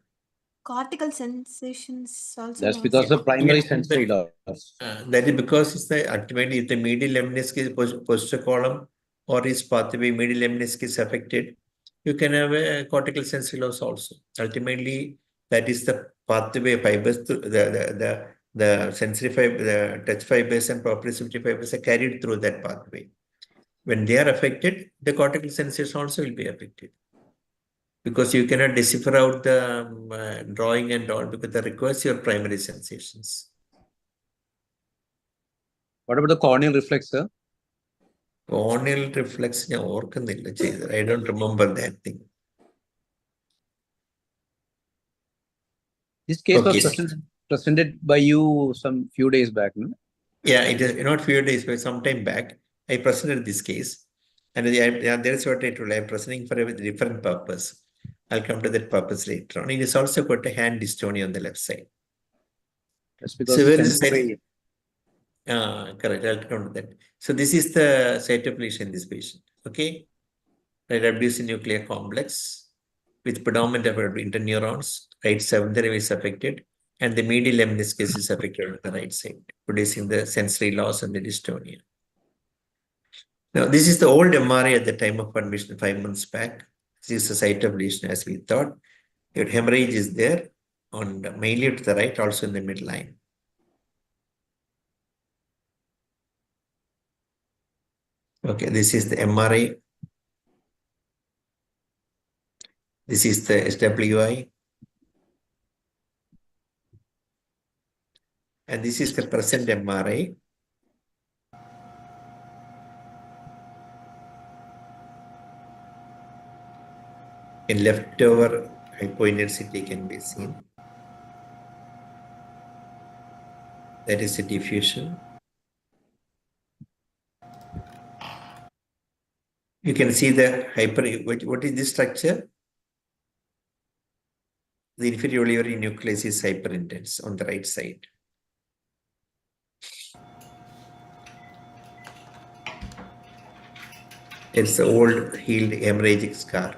Cortical sensations also. That's because the primary sensory loss. That is because it's ultimately if the medial lemniscus posterior column or its pathway medial lemniscus is affected, you can have a cortical sensory loss also. Ultimately, that is the pathway fibers, the sensory fiber, the touch fibers and proprioceptive fibers are carried through that pathway. When they are affected, the cortical sensation also will be affected. Because you cannot decipher out the drawing and all because that requires your primary sensations. What about the corneal reflex, sir? Corneal reflex, I don't remember that thing. This case was presented by you some few days back, no? Yeah, it is not few days, but some time back. I presented this case. And that's what I told. I'm presenting for a different purpose. I'll come to that purpose later on. It is also got a hand dystonia on the left side. That's because so sensory. Correct. I'll come to that. So this is the site of lesion in this patient. Okay. Right abducing nuclear complex with predominant effort interneurons. Right 7th nerve is affected. And the medial lemniscus is affected on the right side, producing the sensory loss and the dystonia. Now, this is the old MRI at the time of admission 5 months back. This is the site of lesion as we thought. Your hemorrhage is there on mainly to the right, also in the midline. Okay, this is the MRI. This is the SWI. And this is the present MRI. In leftover hypointensity can be seen. That is the diffusion. You can see the what is this structure? The inferior olivary nucleus is hyperintense on the right side. It's the old healed hemorrhagic scar.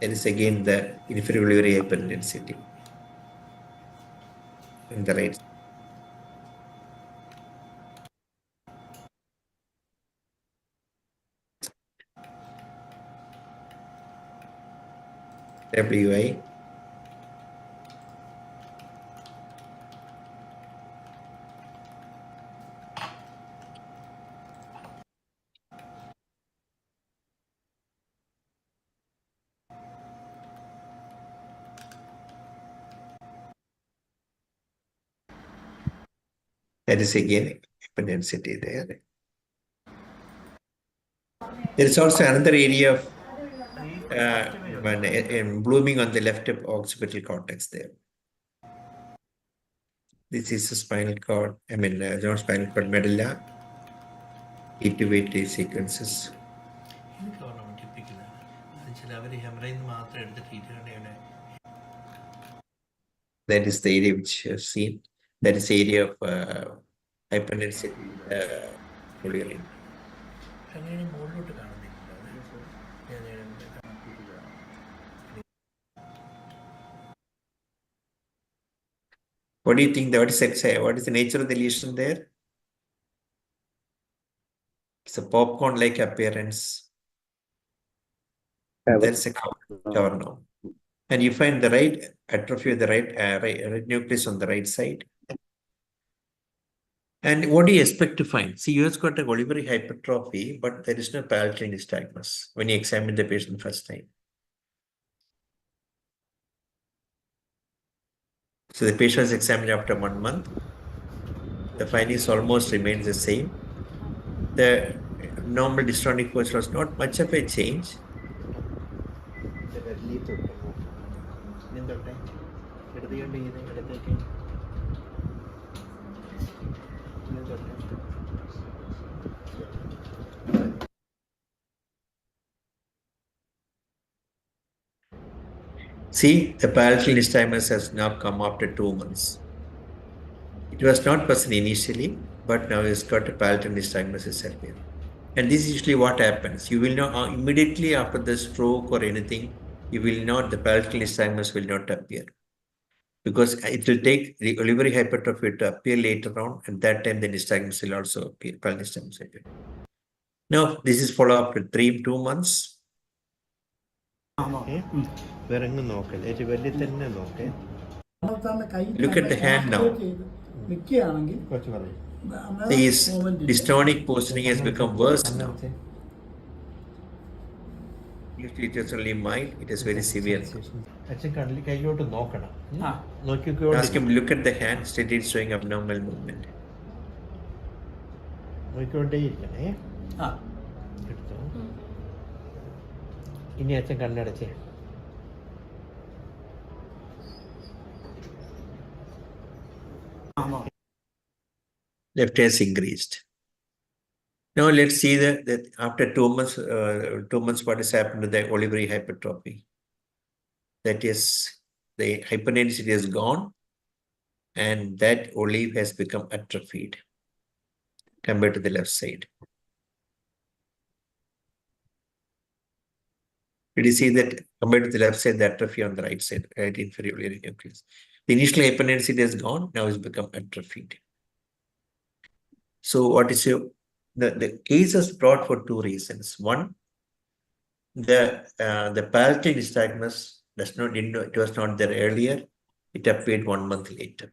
There is again the inferior olivary hyperintensity in the right. WI. That is again hyperdensity there. There is also another area of blooming on the left occipital cortex there. This is the spinal cord, not spinal cord, medulla, 8 to 8 sequences. That is the area which you have seen. That is the area of hyperintensity. What do you think? What is the nature of the lesion there? It's a popcorn-like appearance. That's a cover. And you find the right atrophy of the right nucleus on the right side. And what do you expect to find? See, you have got an olivary hypertrophy, but there is no palatal nystagmus when you examine the patient first time. So the patient is examined after 1 month. The findings almost remain the same. The normal dystonic force was not much of a change. See, the palatal nystagmus has now come after 2 months. It was not present initially, but now it's got a palatal nystagmus is appearing. And this is usually what happens. You will not immediately after the stroke or anything, the palatal nystagmus will not appear. Because it will take the olivary hypertrophy to appear later on, and that time the nystagmus will also appear, palatal nystagmus appear. Now, this is followed up with 2 months. Okay. Look at the hand now. This dystonic positioning has become worse now. Usually it is only mild, it is very severe. Ask him, look at the hand, steady showing abnormal movement. Left has increased. Now let's see that after 2 months, what has happened to the olivary hypertrophy. That is, the hyperintensity is gone, and that olive has become atrophied compared to the left side. Did you see that compared to the left side, the atrophy on the right side, right inferior olivary nucleus? The initial hyperintensity has gone, now it's become atrophied. So what is the case is brought for 2 reasons. One, the palatal nystagmus it was not there earlier. It appeared 1 month later.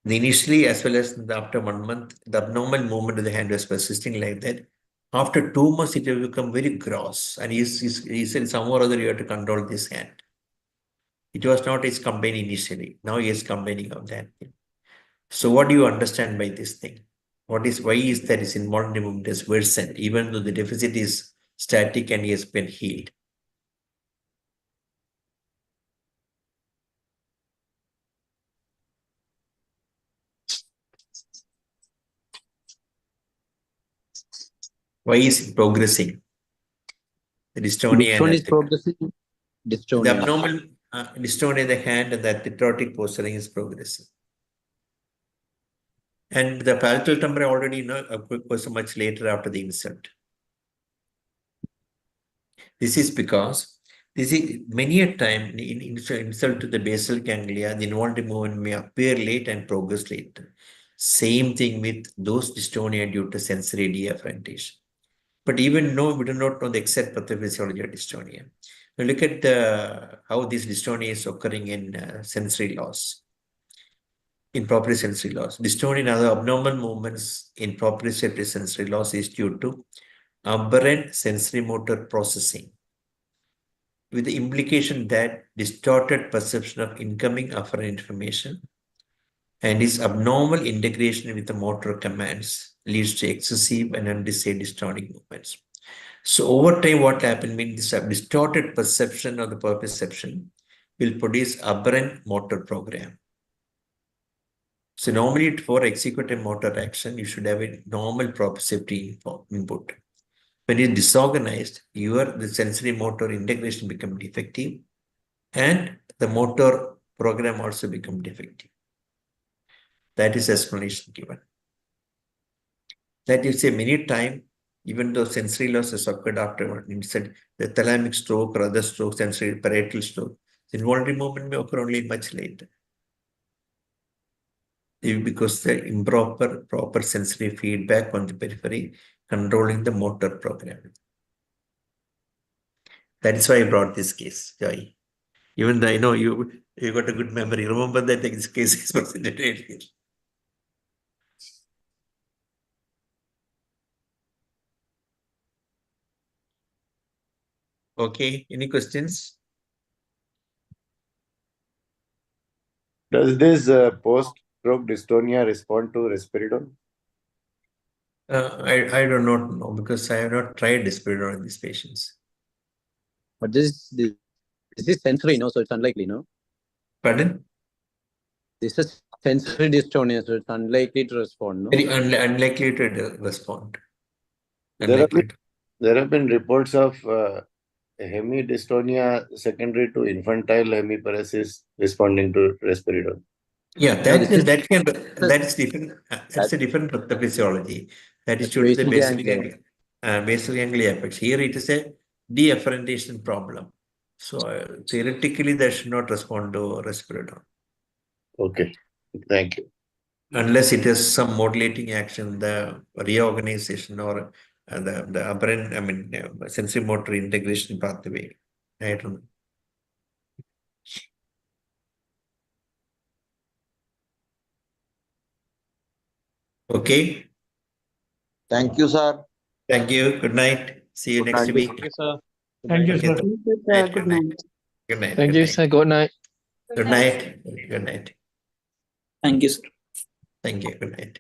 Initially, as well as after 1 month, the abnormal movement of the hand was persisting like that. After 2 months, it will become very gross. And he said somehow or other you have to control this hand. It was not his complaint initially. Now he is complaining of that thing. So what do you understand by this thing? Why is that his involuntary movement is worsened, even though the deficit is static and he has been healed? Why is it progressing? The dystonia. Which one is progressing? Dystonia. The abnormal dystonia in the hand and the arthrotic posturing is progressive. And the palatal tremor already was much later after the insult. This is because many a time in insult to the basal ganglia, the involuntary movement may appear late and progress later. Same thing with those dystonia due to sensory deafferentation. But even though we do not know the exact pathophysiology of dystonia, now look at how this dystonia is occurring in sensory loss. In proprioceptive loss. Dystonia and other abnormal movements in proprioceptive sensory loss is due to aberrant sensory motor processing, with the implication that distorted perception of incoming afferent information and its abnormal integration with the motor commands leads to excessive and undesired dystonic movements. So over time, what happened means this distorted perception of the perception will produce aberrant motor program. So normally for executive motor action, you should have a normal proprioceptive input. When it's disorganized, the sensory motor integration becomes defective and the motor program also becomes defective. That is explanation given. That you say many times, even though sensory loss has occurred after instead the thalamic stroke or other stroke, sensory parietal stroke, the involuntary movement may occur only much later. Because the proper sensory feedback on the periphery controlling the motor program. That is why I brought this case, Joy. Even though I know you got a good memory, remember that this case is presented earlier. Okay, any questions? Does this post-stroke dystonia respond to risperidone? I do not know because I have not tried risperidone in these patients. But this is sensory, no? So it's unlikely, no? Pardon? This is sensory dystonia, so it's unlikely to respond, no? Very unlikely to respond. There have been reports of hemidystonia secondary to infantile hemiparesis responding to risperidone. Yeah, that is different. That's a different pathophysiology. That is due to the basal ganglia effects. Here it is a deafferentation problem. So theoretically, that should not respond to risperidone. Okay, thank you. Unless it has some modulating action, the reorganization or the aberrant, sensory motor integration pathway. I don't know. Okay. Thank you, sir. Thank you. Good night. See you next week. Thank you, sir. Thank you, sir. Good night. Good night. Thank you, sir. Good night. Good night. Good night. Thank you, sir. Thank you. Good night.